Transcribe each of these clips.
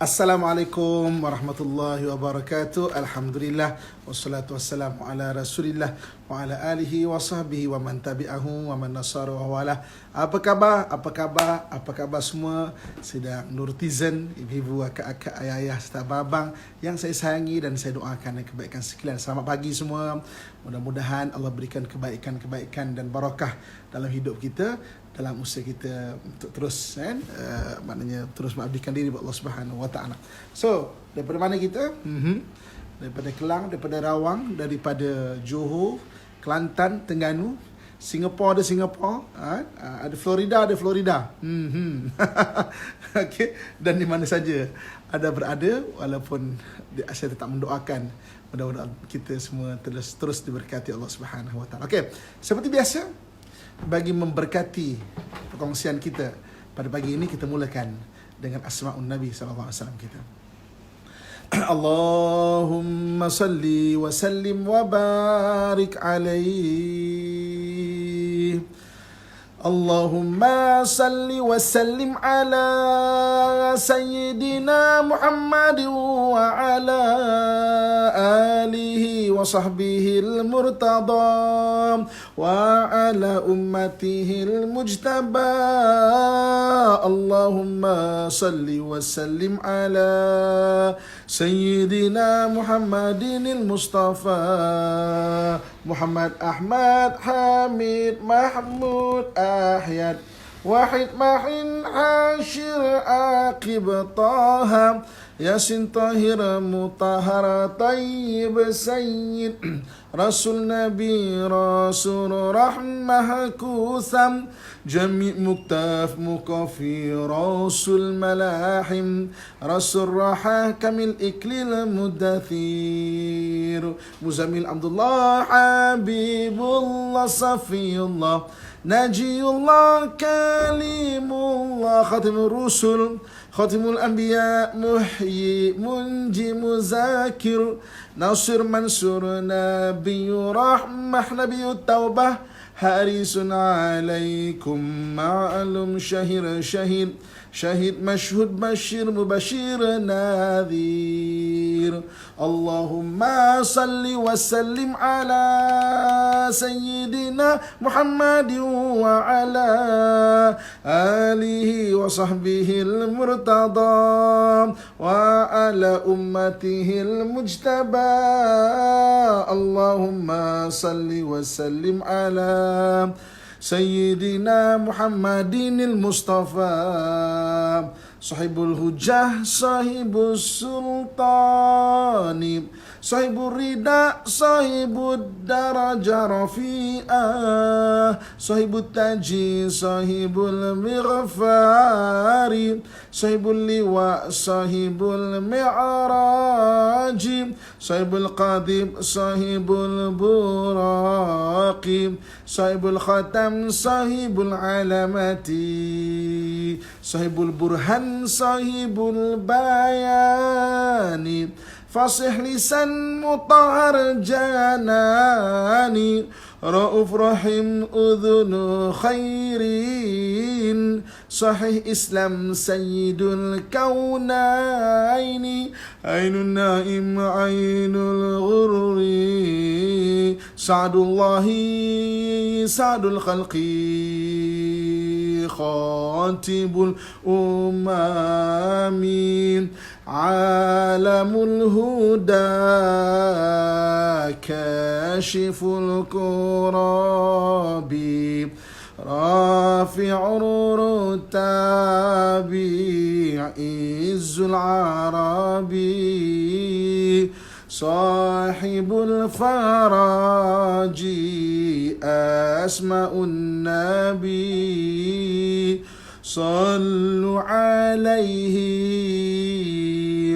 Assalamualaikum warahmatullahi wabarakatuh. Alhamdulillah wassalatu wassalamu ala Rasulillah wa ala alihi wa sahbihi wa man tabi'ahu wa man nasara wa wala. Apa khabar? Apa khabar semua? Sedang nurtizen, ibu-ibu, akak-akak, ayah-ayah serta abang yang saya sayangi dan saya doakan kebaikan sekalian. Selamat pagi semua. Mudah-mudahan Allah berikan kebaikan dan barakah dalam hidup kita, dalam usaha kita untuk terus maknanya terus mengabdikan diri kepada Allah Subhanahu wa taala. So, daripada mana kita? Daripada Kelang, daripada Rawang, daripada Johor, Kelantan, Terengganu, Singapura, ada Florida, okay. Dan di mana saja ada berada, walaupun saya tetap mendoakan mudah-mudahan kita semua terus diberkati Allah Subhanahu wa taala. Okey, seperti biasa, bagi memberkati perkongsian kita pada pagi ini, kita mulakan dengan asma'un Nabi sallallahu alaihi wasallam kita. Allahumma salli wa sallim wa barik alaihi. Allahumma salli wa sallim ala sayyidina Muhammad wa ala alihi wa sahbihi al-murtada wa ala ummatihi al-mujtaba. Allahumma salli wa sallim ala sayyidina Muhammadin al-Mustafa Muhammad Ahmad Hamid Mahmud Ahyad Wahid Mahin Hashir Aqib Taha Yasin Tahir Mutahara Tayyib Sayyid Rasul Nabi Rasul Rahmah Kutham Jami' Muktaf Mukafi Rasul Malahim Rasul Rahah Kamil Iklil Mudathir Muzamil Abdullah Habibullah Safiyullah Najiyullah Kalimullah Khatimul Rusul Khatimul Anbiya Muhyi Munji Muzakir Nasir Mansur Nabiyu Rahmah Nabiyu Taubah Harisun alaikum ma'alum syahir syahid Syahid mashhud bashir mubashir nadhir. Allahumma salli wa sallim ala sayyidina Muhammadin wa ala alihi wa sahbihi al-murtada wa ala ummatihi al-mujtaba. Allahumma salli wa sallim ala Sayyidina Muhammadin al-Mustafa Sahibul Hujjah, Sahibul Sultani Sahibul Rida, Sahibul Daraja Rafi'ah Sahibul Taji, Sahibul Mighfari Sahibul Liwa, Sahibul Mi'raji Sahibul Qadib, Sahibul Buraqi Sahibul Khatam, Sahibul Alamati Sahibul Burhan, Sahibul Bayani Fasih lisan mutahhar janani Ra'uf rahim udhunu khairin Sahih Islam sayyidul kaunaini Ainun naim ainul ghurri Sa'dullahi sa'dul khalqi Khatibul umami Alamul huda Kashiful kurabi Rafi'ur rutabi Izzul arabi Sahibul faraji Asma'un nabi Sallu alaihi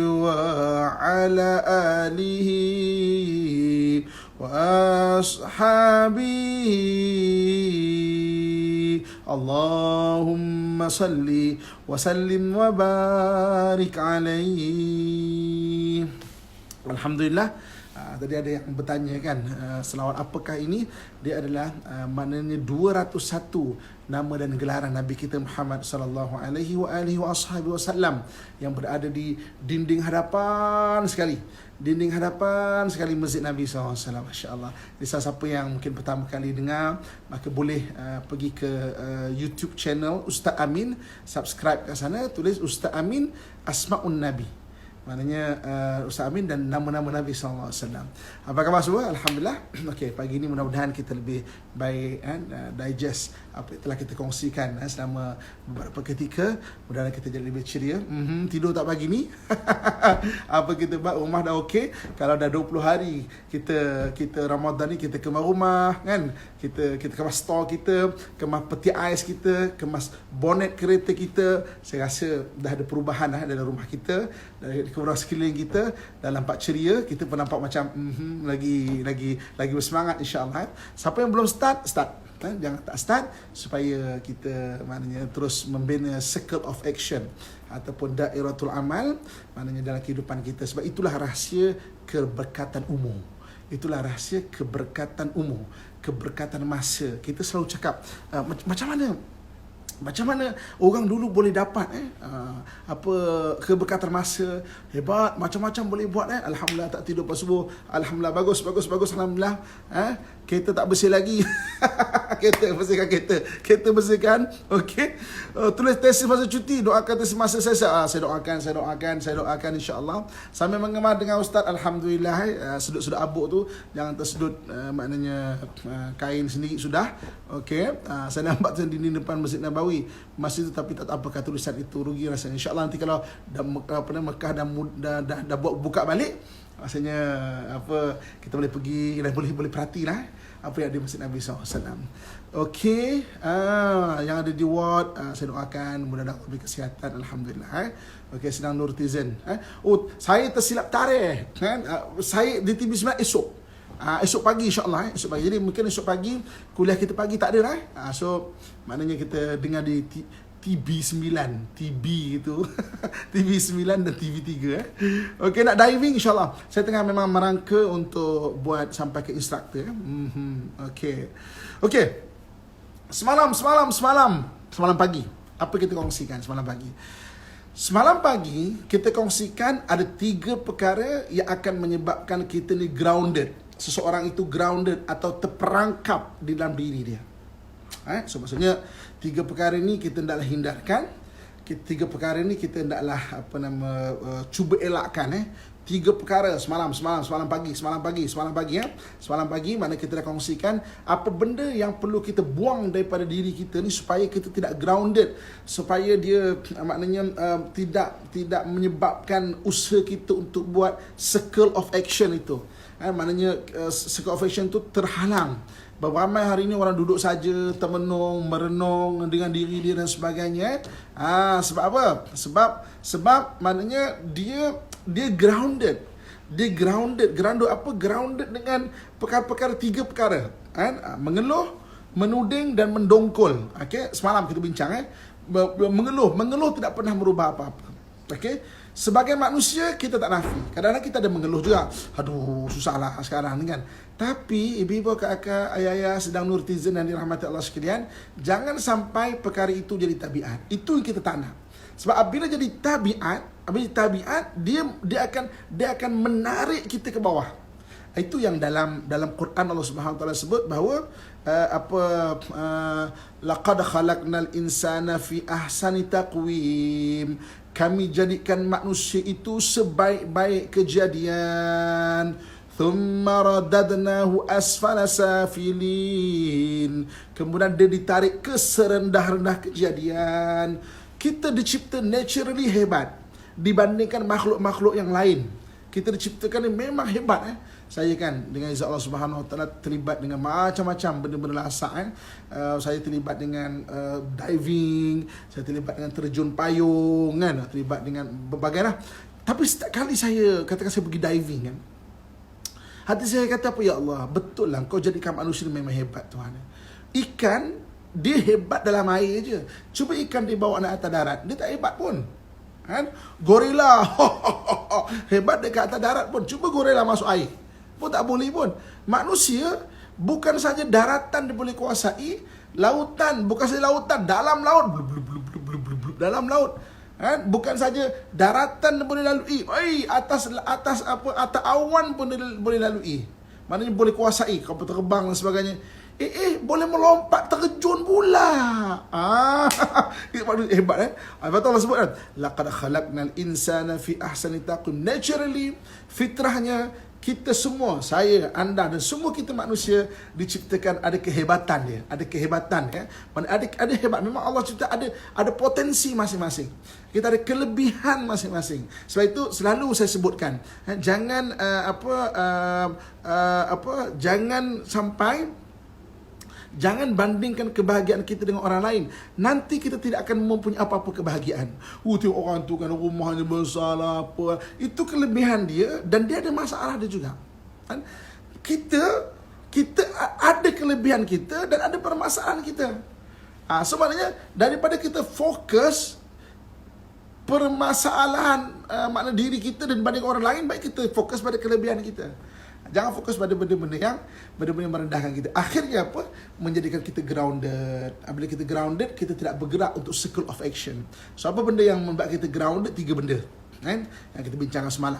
wa ala alihi wa ashabihi. Allahumma salli wa sallim wa barik alaihi. Alhamdulillah, Tadi ada yang bertanya kan, selawat apakah ini? Dia adalah maknanya 201 nama dan gelaran Nabi kita Muhammad sallallahu alaihi wasallam yang berada di dinding hadapan sekali. Dinding hadapan sekali Masjid Nabi SAW. Masya-Allah. Jadi siapa yang mungkin pertama kali dengar, maka boleh pergi ke YouTube channel Ustaz Amin, subscribe kat sana, tulis Ustaz Amin Asmaun Nabi. Maknanya Ustaz Amin dan nama-nama Nabi SAW. Apa khabar semua? Alhamdulillah. Okey, pagi ni mudah-mudahan kita lebih baik digest apa yang telah kita kongsikan selama beberapa ketika. Mudah-mudahan kita jadi lebih ceria. Tidur tak pagi ni? Apa kita buat? Rumah dah okey. Kalau dah 20 hari kita Ramadan ni, kita kemas rumah kan. Kita kemas store kita, kemas peti ais kita, kemas bonet kereta kita. Saya rasa dah ada perubahan dalam rumah kita, dari kemudian sekeliling kita, dalam nampak ceria, kita pun nampak macam lagi bersemangat insya-Allah. Siapa yang belum start, jangan tak start supaya kita maknanya terus membina circle of action ataupun dairatul amal maknanya dalam kehidupan kita, sebab itulah rahsia keberkatan umur. Itulah rahsia keberkatan umur, keberkatan masa. Kita selalu cakap macam mana orang dulu boleh dapat apa keberkatan masa hebat, macam-macam boleh buat alhamdulillah, tak tidur pas subuh, alhamdulillah, bagus alhamdulillah. Kereta tak bersih lagi. Kereta bersihkan. Okey. Tulis tesis masa cuti, doakan tesis masa saya doakan insya-Allah. Sambil mengemar dengan ustaz, alhamdulillah, sedut-sedut abuk tu jangan tersedut, maknanya kain sendiri sudah. Okey. Saya nampak di depan Masjid Nabawi masih tu, tapi tak apakah tulisan itu, rugi rasanya. Insya-Allah nanti kalau dah Mekah dah buka balik, rasanya kita boleh pergi dan boleh perhatilah apa yang ada di Masjid Nabi SAW. Okey, yang ada di ward, saya doakan mudah-mudahan Allah beri kesihatan, alhamdulillah. Okey, sedang Nurtizen. Saya tersilap tarikh kan. Saya di TV9 esok pagi insya-Allah, esok pagi. Jadi mungkin esok pagi kuliah kita pagi tak ada lah. So maknanya kita dengar di TV9 itu TV9 dan TV3 Okey, nak diving insya-Allah. Saya tengah memang merangka untuk buat sampai ke instruktur. Okey. Semalam pagi apa kita kongsikan semalam pagi? Semalam pagi kita kongsikan ada 3 perkara yang akan menyebabkan kita ni grounded. Seseorang itu grounded atau terperangkap di dalam diri dia. So maksudnya 3 perkara ni kita hendaklah hindarkan. 3 perkara ni kita hendaklah cuba elakkan. 3 perkara semalam pagi mana kita dah kongsikan apa benda yang perlu kita buang daripada diri kita ni supaya kita tidak grounded, supaya dia maknanya tidak menyebabkan usaha kita untuk buat circle of action itu. Maknanya circle of action tu terhalang. Beramai hari ini orang duduk saja, merenung dengan diri dia dan sebagainya. Sebab apa? Sebab maknanya dia grounded. Dia grounded apa? Grounded dengan perkara-perkara 3 perkara. Mengeluh, menuding dan mendongkol. Okey, semalam kita bincang mengeluh tidak pernah merubah apa-apa. Okey. Sebagai manusia kita tak nafi. Kadang-kadang kita ada mengeluh juga. Aduh, susahlah sekarang ni kan. Tapi ibu-ibu, kakak, ayah-ayah sedang Nurtizen dan dirahmati Allah sekalian, jangan sampai perkara itu jadi tabiat. Itu yang kita tak nak. Sebab apabila jadi tabiat, dia akan menarik kita ke bawah. Itu yang dalam Quran Allah Subhanahu Wa Taala sebut bahawa laqad khalaqnal insana fi ahsani taqwim. Kami jadikan manusia itu sebaik-baik kejadian. Thumma radadnahu asfala safilin. Kemudian dia ditarik ke serendah-rendah kejadian. Kita dicipta naturally hebat dibandingkan makhluk-makhluk yang lain. Kita diciptakan memang hebat. Saya kan dengan izin Allah Subhanahu Wa Taala terlibat dengan macam-macam benda-benda lasak. Saya terlibat dengan diving, saya terlibat dengan terjun payung kan, terlibat dengan berbagai lah. Tapi setiap kali saya katakan saya pergi diving kan, hati saya kata apa, ya Allah, betul lah kau jadikan manusia memang hebat Tuhan. Ikan dia hebat dalam air je. Cuba ikan dia bawa anak atas darat, dia tak hebat pun. Kan? Gorila hebat dekat atas darat pun. Cuba gorila masuk air. pun tak boleh pun. Manusia bukan saja daratan dia boleh kuasai, lautan, bukan saja lautan, dalam laut, dalam laut. Bukan saja daratan dia boleh lalui, atas awan pun dia boleh lalui. Maknanya boleh kuasai, kapal terbang dan sebagainya. Boleh melompat, terjun pula. Hebat Lepas tu Allah sebut kan, laqad khalaqnal insana fi ahsani taqwim. Naturally, fitrahnya kita semua, saya, anda dan semua kita manusia diciptakan ada kehebatan dia, ada kehebatan ya. Ada hebat. Memang Allah cipta ada potensi masing-masing. Kita ada kelebihan masing-masing. Sebab itu selalu saya sebutkan, jangan jangan bandingkan kebahagiaan kita dengan orang lain. Nanti kita tidak akan mempunyai apa-apa kebahagiaan. Tengok orang tu kan rumahnya besar lah apa. Itu kelebihan dia dan dia ada masalah dia juga. Kan? Kita ada kelebihan kita dan ada permasalahan kita. Sebenarnya daripada kita fokus permasalahan makna diri kita dan banding orang lain, baik kita fokus pada kelebihan kita. Jangan fokus pada benda-benda yang merendahkan kita. Akhirnya apa? Menjadikan kita grounded. Bila kita grounded, kita tidak bergerak untuk circle of action. So apa benda yang membuat kita grounded? 3 benda kan? Yang kita bincangkan semalam,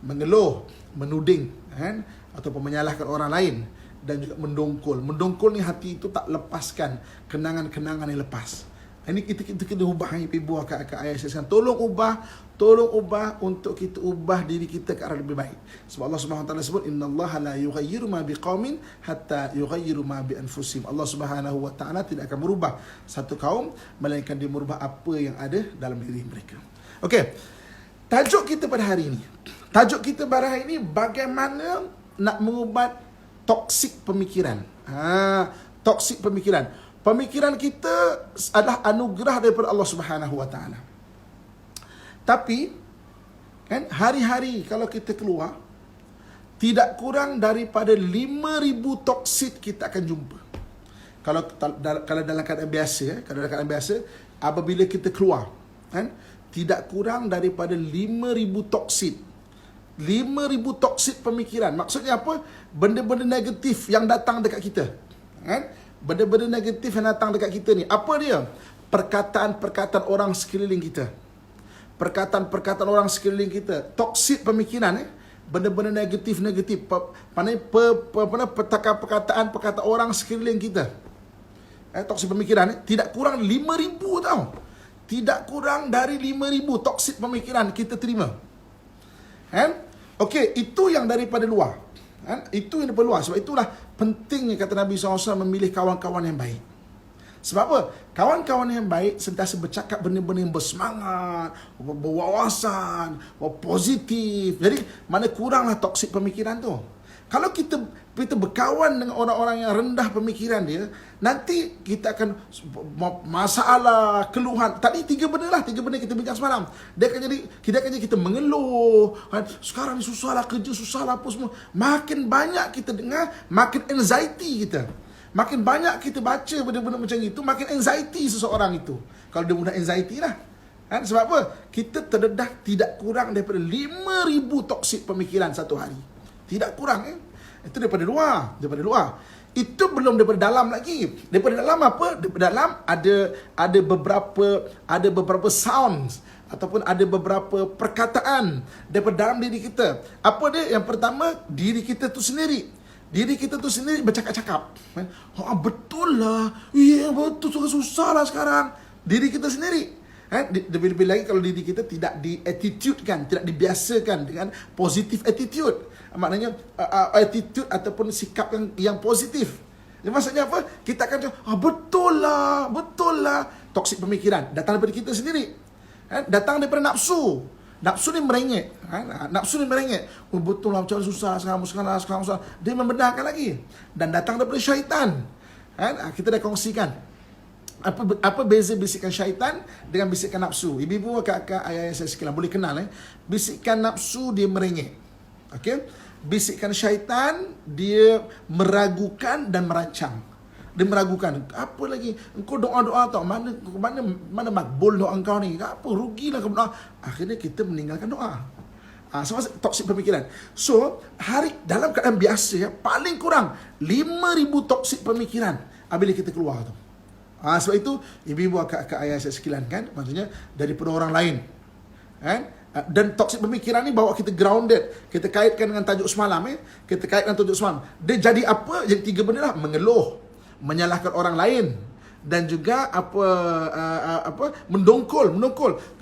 mengeluh, menuding kan? Ataupun menyalahkan orang lain, dan juga mendongkol. Mendongkol ni hati itu tak lepaskan kenangan-kenangan yang lepas. Ini kita ubah ibu akak ayah saya. Tolong ubah untuk kita ubah diri kita ke arah lebih baik. Sebab Allah Subhanahu wa taala sebut, innallaha la yughayyiru ma biqaumin hatta yughayyiru ma bi anfusihim. Allah Subhanahu wa taala tidak akan merubah satu kaum melainkan dia merubah apa yang ada dalam diri mereka. Okey. Tajuk kita pada hari ini, bagaimana nak mengubat toksik pemikiran. Toksik pemikiran. Pemikiran kita adalah anugerah daripada Allah Subhanahu wa taala. Tapi kan hari-hari kalau kita keluar, tidak kurang daripada 5,000 toksik kita akan jumpa. Kalau dalam keadaan biasa, apabila kita keluar, kan, tidak kurang daripada 5,000 toksik. 5,000 toksik pemikiran. Maksudnya apa? Benda-benda negatif yang datang dekat kita. Kan? Benda-benda negatif yang datang dekat kita ni, apa dia? Perkataan-perkataan orang sekeliling kita. Perkataan-perkataan orang sekeliling kita. Toksik pemikiran benda-benda negatif-negatif. Perkataan-perkataan orang sekeliling kita. Toksik pemikiran tidak kurang 5,000 tau. Tidak kurang dari 5,000 toksik pemikiran kita terima. Okey, itu yang daripada luar. Itu yang daripada luar. Sebab itulah pentingnya kata Nabi SAW memilih kawan-kawan yang baik. Sebab apa? Kawan-kawan yang baik sentiasa bercakap benda-benda yang bersemangat, berwawasan, positif. Jadi mana kuranglah toksik pemikiran tu. Kalau kita berkawan dengan orang-orang yang rendah pemikiran dia, nanti kita akan masalah, keluhan. Tadi 3 benda kita bincang semalam. Kita akan jadi kita mengeluh. Sekarang ni susahlah kerja, susahlah apa semua. Makin banyak kita dengar, makin anxiety kita. Makin banyak kita baca benda-benda macam itu, makin anxiety seseorang itu. Kalau dia mudah anxiety lah. Sebab apa? Kita terdedah tidak kurang daripada 5,000 toksik pemikiran satu hari. Tidak kurang. Itu daripada luar. Itu belum daripada dalam lagi. Daripada dalam apa? Daripada dalam ada beberapa sounds ataupun ada beberapa perkataan daripada dalam diri kita. Apa dia? Yang pertama, diri kita tu sendiri. Diri kita tu sendiri bercakap-cakap. Betul lah. Ya, betul, susah lah sekarang. Diri kita sendiri. Lebih-lebih lagi kalau diri kita tidak di-attitude-kan, tidak dibiasakan dengan positif attitude. Maknanya attitude ataupun sikap yang positif. Maksudnya apa? Kita akan betul lah. Toksik pemikiran datang daripada kita sendiri. Datang daripada nafsu. Nafsu ni merengek. Betul lah, macam susah sekarang. Dia membenarkan lagi. Dan datang daripada syaitan. Kita dah kongsikan apa beza bisikan syaitan dengan bisikan nafsu. Ibu-ibu, kakak, ayah saya sekalian boleh kenal. Bisikan nafsu dia merengek. Okey? Bisikan syaitan dia meragukan dan merancang. Dia meragukan. Apa lagi? Engkau doa-doa tau. Mana makbul doa engkau ni? Apa? Rugilah kau doa. Akhirnya kita meninggalkan doa. Toksik pemikiran. So, dalam keadaan biasa ya, paling kurang 5,000 toksik pemikiran bila kita keluar tu. Sebab itu, ibu-ibu akak ayah saya sekalian kan, maksudnya daripada orang lain. Kan? Dan toksik pemikiran ni bawa kita grounded. Kita kaitkan dengan tajuk semalam. Kita kaitkan tajuk semalam. Dia jadi apa? Jadi 3 benda lah. Mengeluh, menyalahkan orang lain, dan juga mendongkol.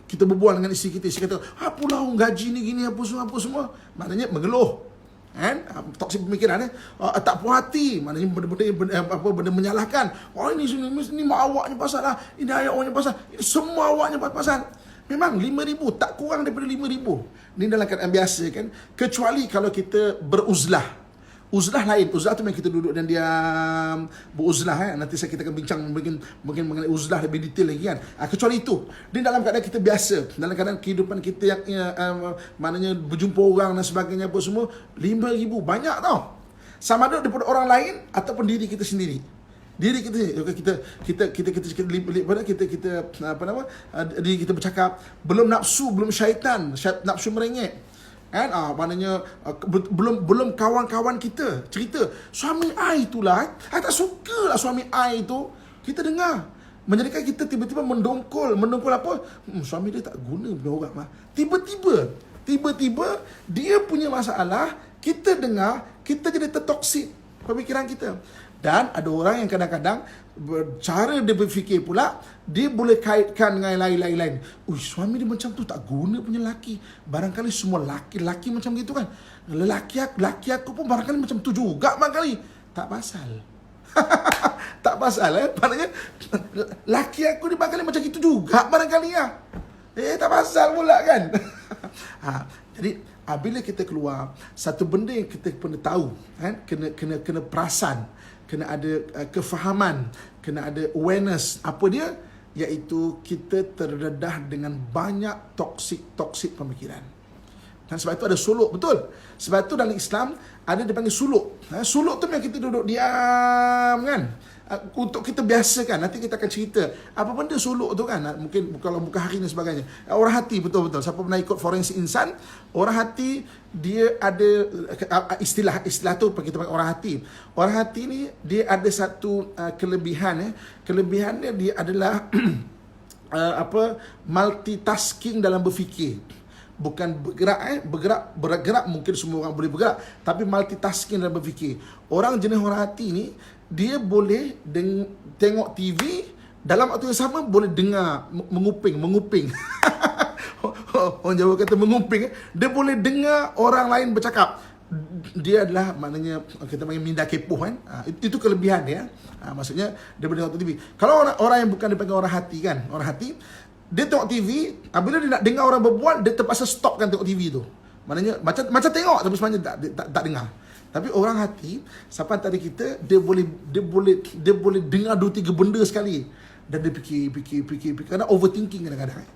Kita berbual dengan isteri kita, isteri kata, apalah gaji ni gini, apa semua. Maknanya mengeluh. Kan? Toksik pemikiran tak puas hati, maknanya benda menyalahkan. Ini mak awaknya pasal lah, ini ayah awaknya pasal, ini semua awaknya pasal. Memang 5,000, tak kurang daripada 5,000. Ini dalam keadaan biasa kan. Kecuali kalau kita beruzlah. Uzlah lain. Uzlah tu memang kita duduk dan diam, beruzlah. Nanti kita akan bincang mungkin mengenai uzlah lebih detail lagi kan. Kecuali itu. Dia dalam keadaan kita biasa, dalam keadaan kehidupan kita yang maknanya berjumpa orang dan sebagainya apa semua, 5,000 banyak tau. Sama ada daripada orang lain ataupun diri kita sendiri. Diri kita diri kita bercakap, belum nafsu, belum syaitan, nafsu merengek. Kan? Maknanya belum kawan-kawan kita cerita, suami I itulah, I tak suka lah suami I itu. Kita dengar, menjadikan kita tiba-tiba mendongkol apa? Suami dia tak guna punya orang lah. Tiba-tiba dia punya masalah, kita dengar, kita jadi tertoksik pemikiran kita. Dan ada orang yang kadang-kadang cara dia berfikir pula, dia boleh kaitkan dengan lain-lain. Suami dia macam tu, tak guna punya laki. Barangkali semua laki-laki macam gitu kan. Laki aku pun barangkali macam tu juga barangkali. Tak pasal. Tak pasal maknanya laki aku ni barangkali macam itu juga barangkali ya. Tak pasal pula kan. Jadi bila kita keluar, satu benda yang kita kena tahu kan, kena perasan, kena ada kefahaman, kena ada awareness. Apa dia? Iaitu kita terdedah dengan banyak toksik pemikiran. Dan sebab itu ada suluk, betul. Sebab itu dalam Islam ada dipanggil suluk. Suluk tu memang kita duduk diam kan. Untuk kita biasakan, nanti kita akan cerita apa benda suluk tu kan. Mungkin kalau bukan hari ni sebagainya. Orang hati, betul-betul. Siapa pernah ikut forensik insan, orang hati dia ada istilah tu kita panggil orang hati. Orang hati ni dia ada satu kelebihan. Kelebihannya dia adalah multitasking dalam berfikir. Bukan bergerak mungkin semua orang boleh bergerak, tapi multitasking dalam berfikir. Orang jenis orang hati ni, dia boleh tengok TV, dalam waktu yang sama boleh dengar, menguping. Orang Jawa kata menguping. Dia boleh dengar orang lain bercakap. Dia adalah maknanya kita panggil minda kepoh kan. Itu kelebihan dia. Maksudnya dia boleh tengok TV. Kalau orang yang bukan dipanggil orang hati kan, orang hati, dia tengok TV, bila dia nak dengar orang berbual, dia terpaksa stopkan tengok TV tu. Maknanya macam tengok tapi sebenarnya tak dengar. Tapi orang hati, sampai tadi kita, dia boleh dengar 2-3 benda sekali. Dan dia fikir. Kadang overthinking kadang-kadang.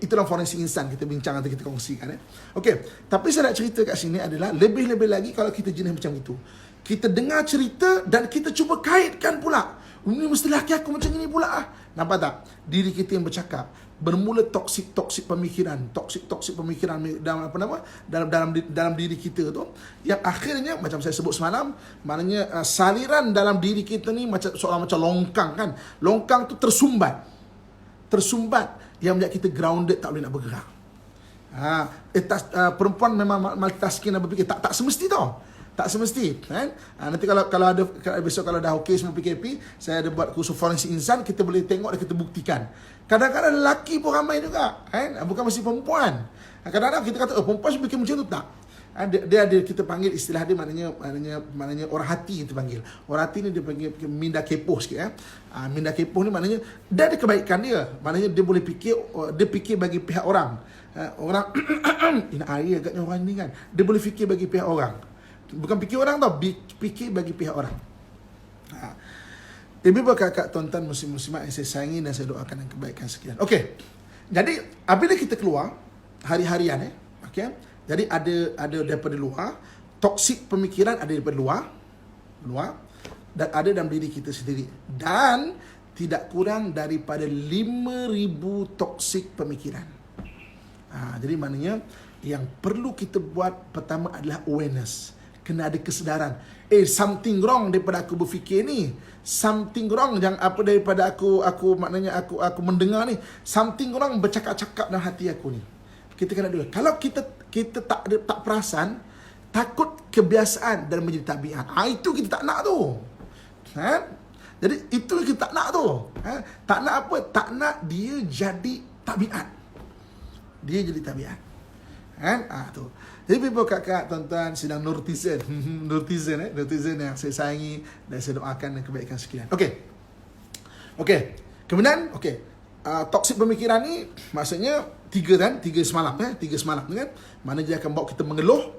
Itulah forensik insan, kita bincang nanti kita kongsikan. Okey, tapi saya nak cerita kat sini adalah lebih-lebih lagi kalau kita jenis macam itu. Kita dengar cerita dan kita cuba kaitkan pula. Ini mesti laki aku macam ini pula ah. Nampak tak? Diri kita yang bercakap. Bermula toksik pemikiran, toksik pemikiran dalam diri kita tu, yang akhirnya macam saya sebut semalam, maknanya saliran dalam diri kita ni seolah macam longkang kan. Longkang tu tersumbat yang membuat kita grounded, tak boleh nak bergerak. Perempuan memang multitasking dan berfikir, tak semesti tau. Tak semesti kan? Nanti kalau ada besok kalau dah okey semua PKP, saya ada buat kursus forensik insan, kita boleh tengok dan kita buktikan. Kadang-kadang lelaki pun ramai juga kan? Bukan mesti perempuan. Kadang-kadang kita kata perempuan fikir macam tu, tak. Dia ada, kita panggil istilah dia maknanya orang hati kita panggil. Orang hati ni dia panggil minda kepoh sikit minda kepoh ni maknanya dia ada kebaikan dia. Maknanya dia boleh fikir bagi pihak orang. Orang ini air agaknya orang ni kan. Dia boleh fikir bagi pihak orang. Bukan fikir orang tau, fikir bagi pihak orang. Ibu-ibu, kakak, tuan-tuan, muslim-muslimat yang saya sayangi dan saya doakan yang kebaikan sekian. Okey. Jadi, apabila kita keluar hari-harian okey. Jadi ada daripada luar, toksik pemikiran ada daripada luar dan ada dalam diri kita sendiri. Dan tidak kurang daripada 5,000 toksik pemikiran. Jadi maknanya Yang perlu kita buat pertama adalah awareness. Kena ada kesedaran. Something wrong daripada aku berfikir ni. Something wrong yang apa daripada aku maknanya aku mendengar ni. Something wrong bercakap-cakap dalam hati aku ni. Kita kena dulu. Kalau kita tak perasan, takut kebiasaan dan menjadi tabiat. Itu kita tak nak tu. Jadi itu kita tak nak tu. Tak nak apa? Tak nak dia jadi tabiat. Dia jadi tabiat. Tu. Jadi people kakak, tuan-tuan sedang nurtizen. Nurtizen yang saya sayangi dan saya doakan kebaikan sekalian. Okey. Kemudian toksik pemikiran ni maksudnya 3 semalam kan. Mana dia akan bawa kita mengeluh.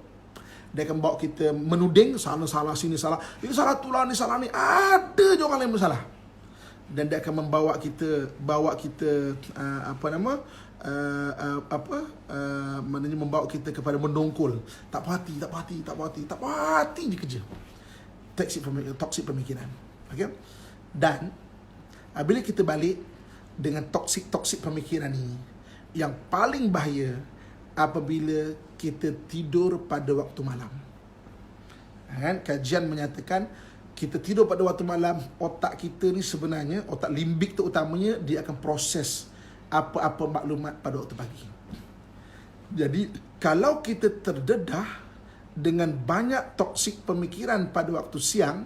Dia akan bawa kita menuding, sana salah, sini salah. Ini salah tu lah, ni salah ni. Ada je orang lain bersalah. Dan dia akan bawa kita maknanya membawa kita kepada mendongkol. Tak puas hati je kerja. Toksik pemikiran. Okey. Dan bila kita balik dengan toksik pemikiran ni, yang paling bahaya apabila kita tidur pada waktu malam. Kajian menyatakan kita tidur pada waktu malam, otak kita ni sebenarnya, otak limbik tu utamanya, dia akan proses apa-apa maklumat pada waktu pagi. Jadi kalau kita terdedah dengan banyak toksik pemikiran pada waktu siang,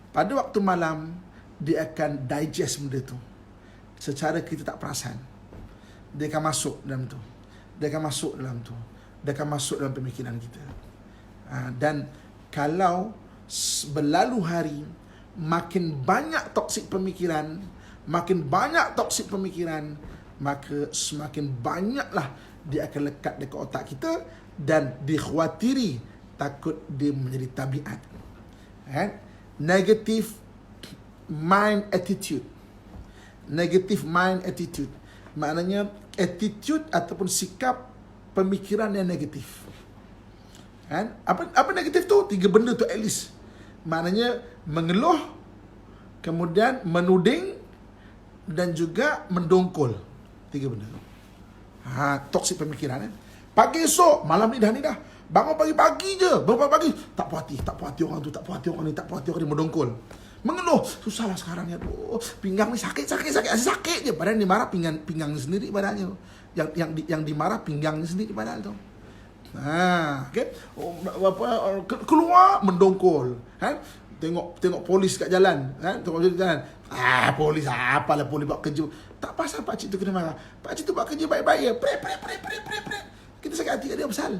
pada waktu malam dia akan digest benda tu secara kita tak perasan. Dia akan masuk dalam tu. Dia akan masuk dalam pemikiran kita. Dan kalau berlalu hari, makin banyak toksik pemikiran, maka semakin banyaklah dia akan lekat dekat otak kita dan dikhawatiri takut dia menjadi tabiat. Negative mind attitude. Maknanya attitude ataupun sikap pemikiran yang negatif. Apa negatif tu? 3 benda tu at least. Maknanya mengeluh, kemudian menuding dan juga mendongkol. 3 benda tu. Toksik pemikiran. Pagi esok, malam ni dah. Bangun pagi-pagi je. Bangun pagi. Tak puas hati orang tu, tak puas hati orang ni, mendongkol. Mengeluh, susah lah sekarang ya. Pinggang ni sakit. Asyik sakit je. Padahal dia marah pinggang ni sendiri badannya. Yang dimarah pinggang ni sendiri padahal tu. Okay. Keluar mendongkol. Tengok polis kat jalan. Polis apalah, polis buat kerja. Tak pasal pakcik tu kena marah. Pakcik tu buat kerja baik-baik je. Pre. Kita sakit hati kat dia pasal.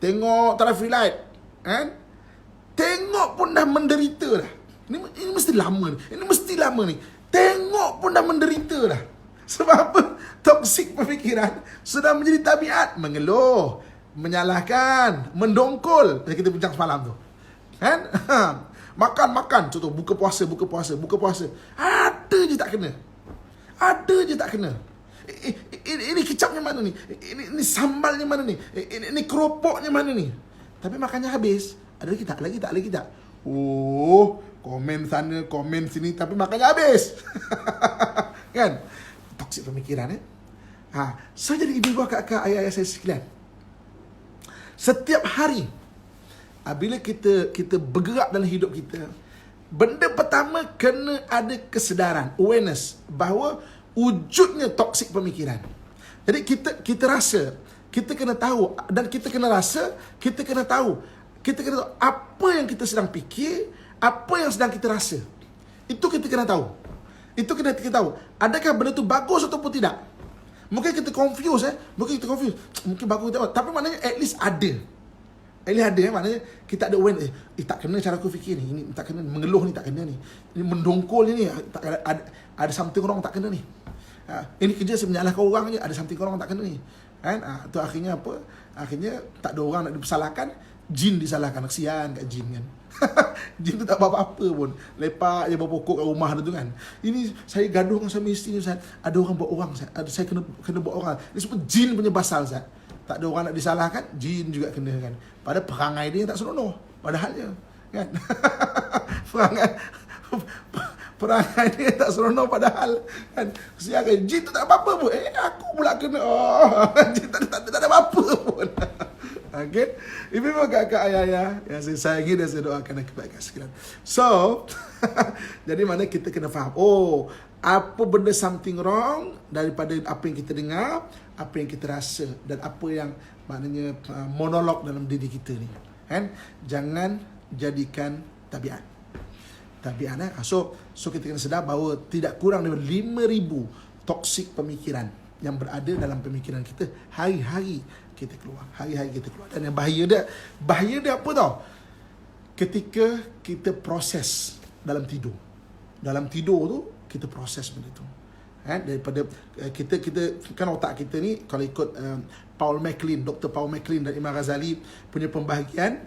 Tengok traffic light. Tengok pun dah menderita dah. Ini mesti lama ni. Tengok pun dah menderita dah. Sebab apa? Toksik pemikiran sudah menjadi tabiat. Mengeluh, menyalahkan, mendongkol. Yang kita bincang semalam tu. Makan. Contoh, buka puasa. Ada je tak kena. Ini kicapnya mana ni? Ini sambalnya mana ni? Ini keropoknya mana ni? Tapi makannya habis. Ada lagi tak? Komen sana, komen sini, tapi makannya habis. Kan? Toksik pemikiran. So jadi ibu kakak, ayah-ayah saya sekalian, setiap hari bila kita bergerak dalam hidup kita, benda pertama kena ada kesedaran, awareness bahawa wujudnya toksik pemikiran. Jadi kita rasa, kita kena tahu, dan kita kena rasa, kita kena tahu apa yang kita sedang fikir, apa yang sedang kita rasa. Itu kita kena tahu. Adakah benda tu bagus ataupun tidak? Mungkin kita confuse. Mungkin bagus atau tidak. Tapi maknanya at least ada. Maknanya kita ada awareness. Tak kena cara aku fikir ni. Ini tak kena. Mengeluh ni tak kena ni. Ini mendongkol ni. Ada something wrong tak kena ni. Ini kerja saya menyalahkan orang je. Ada something wrong tak kena ni. Tu akhirnya apa? Akhirnya tak ada orang nak disalahkan. Jin disalahkan. Kesian kat jin kan. Jin tu tak apa-apa pun. Lepak je bawah pokok kat rumah tu kan. Ini saya gaduh dengan suami isteri ni, Ustaz. Ada orang buat orang, Ustaz. Saya kena buat orang. Ini semua jin punya pasal, Ustaz. Tak ada orang nak disalahkan, jin juga kena kan. Pada perangai dia tak senonoh. Padahalnya kan. perangai dia tak seronok padahal kan. Siang kan, jin tu tak apa-apa pun. Aku pula kena. Jin tak ada apa-apa pun. Okay. Ibu-ibu, kakak, ayah-ayah yang saya sayangi dan saya doakan dan kebaikan sekalian. So, jadi mana kita kena faham. Apa benda something wrong daripada apa yang kita dengar, apa yang kita rasa dan apa yang maknanya monolog dalam diri kita ni. Kan? Jangan jadikan tabiat. Tabiat So kita kena sedar bahawa tidak kurang daripada 5,000 toksik pemikiran yang berada dalam pemikiran kita hari-hari kita keluar. Dan yang bahaya dia apa tau? Ketika kita proses dalam tidur. Dalam tidur tu kita proses benda tu. Daripada kita kan otak kita ni kalau ikut Dr. Paul MacLean dan Imam Ghazali punya pembahagian,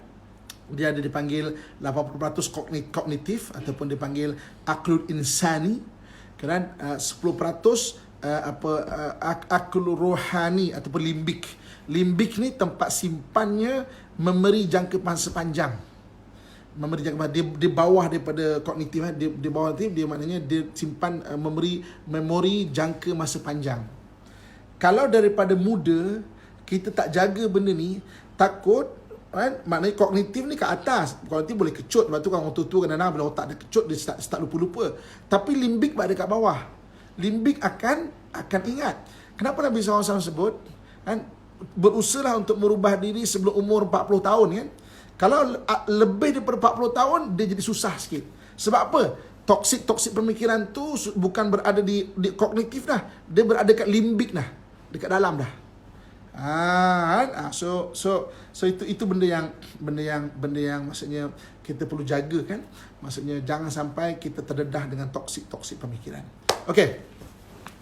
dia ada dipanggil 80% kognitif ataupun dipanggil aklul insani, kan 10% aklul rohani ataupun limbik. Limbik ni tempat simpannya memori jangka masa panjang. Memori jangka di bawah daripada kognitif, di bawah tu dia maknanya dia simpan memori jangka masa panjang. Kalau daripada muda kita tak jaga benda ni, takut kan, maknanya kognitif ni kat atas. Kognitif boleh kecut. Lepas tu kan orang tua-tua kadang-kadang bila otak dia kecut, dia start lupa-lupa. Tapi limbik berada kat bawah. Limbik akan ingat. Kenapa Nabi SAW sebut kan, berusahalah untuk merubah diri sebelum umur 40 tahun kan. Kalau lebih daripada 40 tahun, dia jadi susah sikit. Sebab apa? Toksik pemikiran tu bukan berada di kognitif dah. Dia berada kat limbik dah. Dekat dalam dah. So itu benda yang maksudnya kita perlu jaga kan. Maksudnya jangan sampai kita terdedah dengan toksik pemikiran. Okay.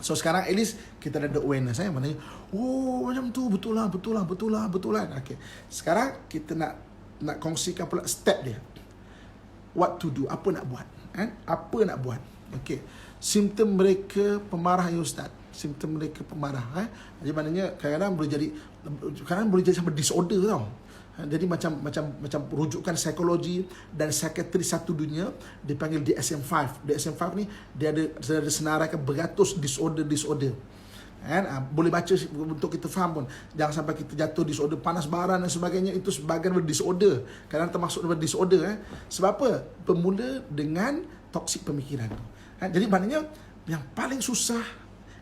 So sekarang at least kita ada awareness maknanya macam tu betul lah. Okay. Sekarang kita nak kongsikan pula step dia. What to do, apa nak buat kan? Apa nak buat. Okay. Simptom mereka pemarah ya ustaz. Simptom mereka pemarah Jadi maknanya kadang-kadang boleh jadi sampai disorder tau. Jadi macam rujukan psikologi dan psikiatri satu dunia dipanggil DSM-5. DSM-5 ni dia ada senaraikan beratus disorder. Boleh baca untuk kita faham pun. Jangan sampai kita jatuh disorder panas baran dan sebagainya. Itu sebahagian dari disorder. Kadang termasuk dari disorder Sebab apa? Bermula dengan toksik pemikiran. Jadi maknanya yang paling susah,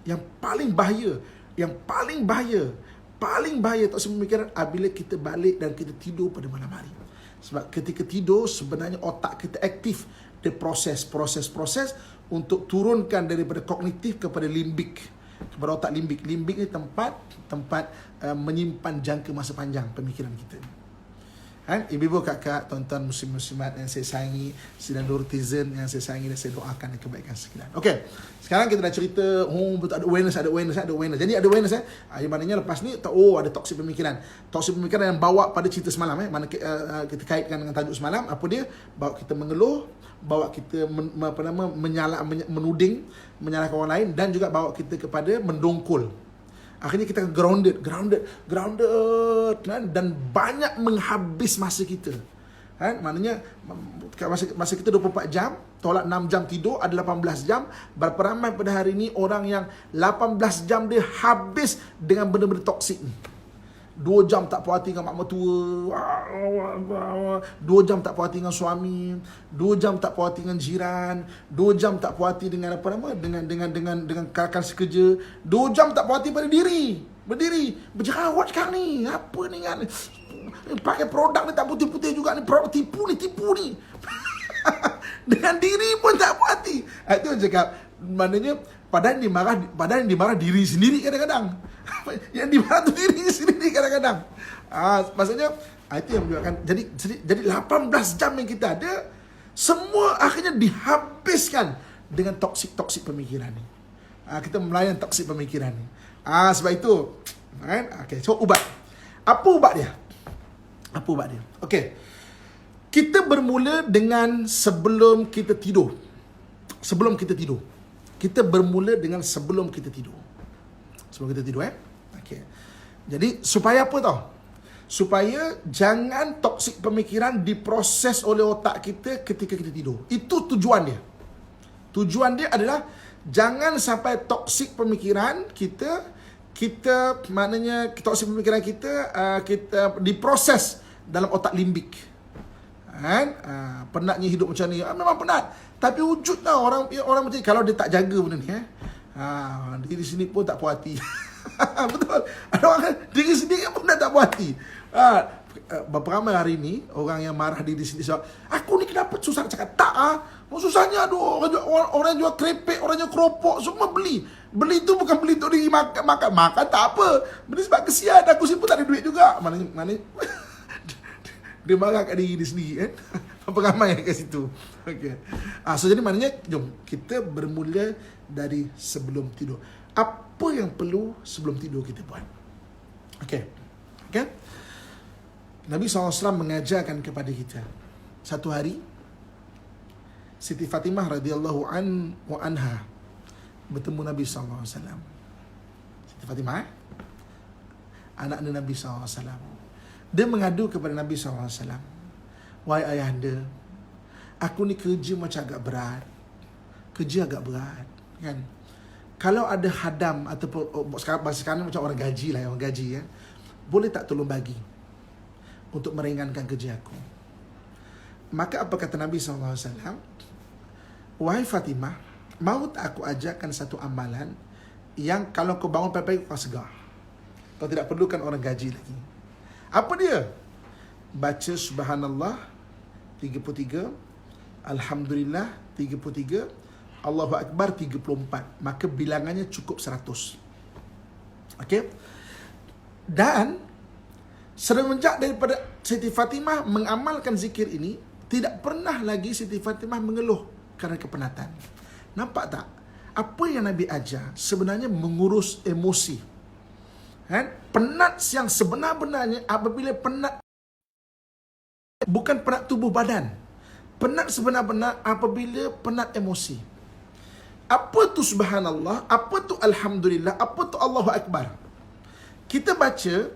yang paling bahaya toksik pemikiran apabila kita balik dan kita tidur pada malam hari. Sebab ketika tidur sebenarnya otak kita aktif. Dia proses untuk turunkan daripada kognitif kepada limbik, kepada otak limbik. Limbik ni tempat menyimpan jangka masa panjang pemikiran kita. Ibu-ibu, kakak, tuan-tuan, muslim-muslimat yang saya sayangi, sidang netizen yang saya sayangi dan saya doakan kebaikan sekalian. Okey. Sekarang kita dah cerita betul ada awareness. Jadi ada awareness maknanya lepas ni ada toksik pemikiran. Toksik pemikiran yang bawa pada cerita semalam mana kita kaitkan dengan tajuk semalam, apa dia? Bawa kita mengeluh, bawa kita menuding, menyalahkan orang lain dan juga bawa kita kepada mendongkol. Akhirnya kita grounded dan banyak menghabis masa kita. Maknanya masa kita 24 jam, tolak 6 jam tidur, ada 18 jam. Berapa ramai pada hari ini orang yang 18 jam dia habis dengan benda-benda toksik ni. 2 jam tak puas hati dengan mak mertua, 2 jam tak puas hati dengan suami, 2 jam tak puas hati dengan jiran, 2 jam tak puas hati dengan dengan rakan sekerja, 2 jam tak puas hati pada diri. Berdiri berjerawat sekarang ni. Apa ni kan? Pakai produk ni tak putih-putih juga ni, produk tipu ni. Dengan diri pun tak puas hati. Itu cakap maknanya padahal dimarah diri sendiri kadang-kadang. Yang dimarah tu diri sendiri kadang-kadang. Maksudnya itu yang menyebabkan jadi 18 jam yang kita ada semua akhirnya dihabiskan dengan toksik pemikiran ni. Kita melayan toksik pemikiran ni. Sebab itu okay, so ubat. Apa ubat dia? Okey. Kita bermula dengan sebelum kita tidur. Kita bermula dengan sebelum kita tidur. Okey. Jadi supaya apa tau? Supaya jangan toksik pemikiran diproses oleh otak kita ketika kita tidur. Itu tujuan dia. Tujuan dia adalah jangan sampai toksik pemikiran kita maknanya toksik pemikiran kita diproses dalam otak limbik. Kan? Penatnya hidup macam ni. Memang penat. Tapi wujud tau orang macam ni kalau dia tak jaga benda ni. Diri sini pun tak puas hati. Betul. Ada orang kan, diri sendiri pun dah tak puas hati. Berapa ramai hari ni orang yang marah diri sendiri sebab aku ni kenapa susah nak cakap tak susahnya aduh orang jual kerepek, orang jual keropok semua beli tu bukan beli untuk diri makan tak apa, beli sebab kesian aku sini pun tak ada duit juga. Mana dia marah kat diri dia sendiri kan. Berapa ramai kat situ. Okey. So jadi maknanya jom kita bermula dari sebelum tidur. Apa yang perlu sebelum tidur kita buat? Okey. Nabi SAW mengajarkan kepada kita. Satu hari Siti Fatimah radhiyallahu anha bertemu Nabi SAW. Siti Fatimah anak Nabi SAW. Dia mengadu kepada Nabi SAW. Wahai ayahanda, aku ni kerja macam agak berat. Kerja agak berat kan. Kalau ada hadam ataupun sekarang macam orang gaji lah, orang gaji ya. Boleh tak tolong bagi untuk meringankan kerja aku? Maka apa kata Nabi SAW? Wahai Fatimah, mahu tak aku ajarkan satu amalan yang kalau kau bangun pagi-pagi kau segar. Kau tidak perlukan orang gaji lagi. Apa dia? Baca Subhanallah 33, Alhamdulillah 33, Allahu Akbar 34. Maka bilangannya cukup 100. Okey? Dan semenjak daripada Siti Fatimah mengamalkan zikir ini, tidak pernah lagi Siti Fatimah mengeluh kerana kepenatan. Nampak tak? Apa yang Nabi ajar sebenarnya mengurus emosi. Kan? Penat yang sebenar-benarnya apabila penat bukan penat tubuh badan. Penat sebenar-benar apabila penat emosi. Apa tu Subhanallah? Apa tu Alhamdulillah? Apa tu Allahu Akbar? Kita baca,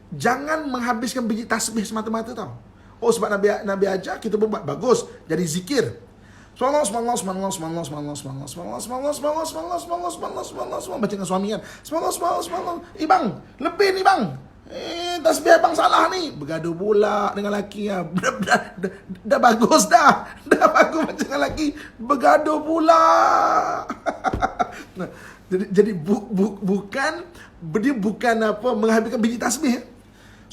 jangan menghabiskan biji tasbih semata-mata tau. Oh sebab Nabi ajar kita buat bagus, jadi zikir. Subhanallah, subhanallah, subhanallah, subhanallah, subhanallah, subhanallah, subhanallah, subhanallah, subhanallah, subhanallah, subhanallah, subhanallah, subhanallah, subhanallah, baca dengan suami kan. Subhanallah, subhanallah, subhanallah. Bang, lebih ni bang. Tasbih abang salah ni. Bergaduh pula dengan lelaki ya. Dah bagus dah. Dah bagus macam dengan lelaki. Bergaduh pula. Jadi bukan dia bukan apa menghabiskan biji tasbih.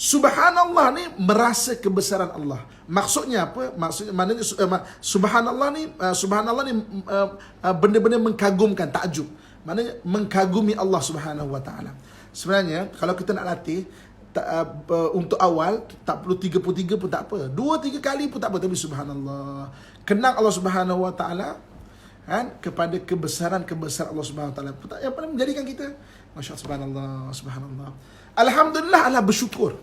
Subhanallah ni merasa kebesaran Allah. Maksudnya apa? Maknanya subhanallah ni benda-benda mengkagumkan, takjub. Maknanya mengkagumi Allah Subhanahu wa taala. Sebenarnya kalau kita nak latih untuk awal tak perlu 33 pun tak apa. 2-3 kali pun tak apa, tapi subhanallah. Kenal Allah Subhanahu wa taala kan, kepada kebesaran Allah Subhanahu wa taala. Yang paling menjadikan kita masya-Allah, subhanallah, subhanallah. Alhamdulillah adalah bersyukur.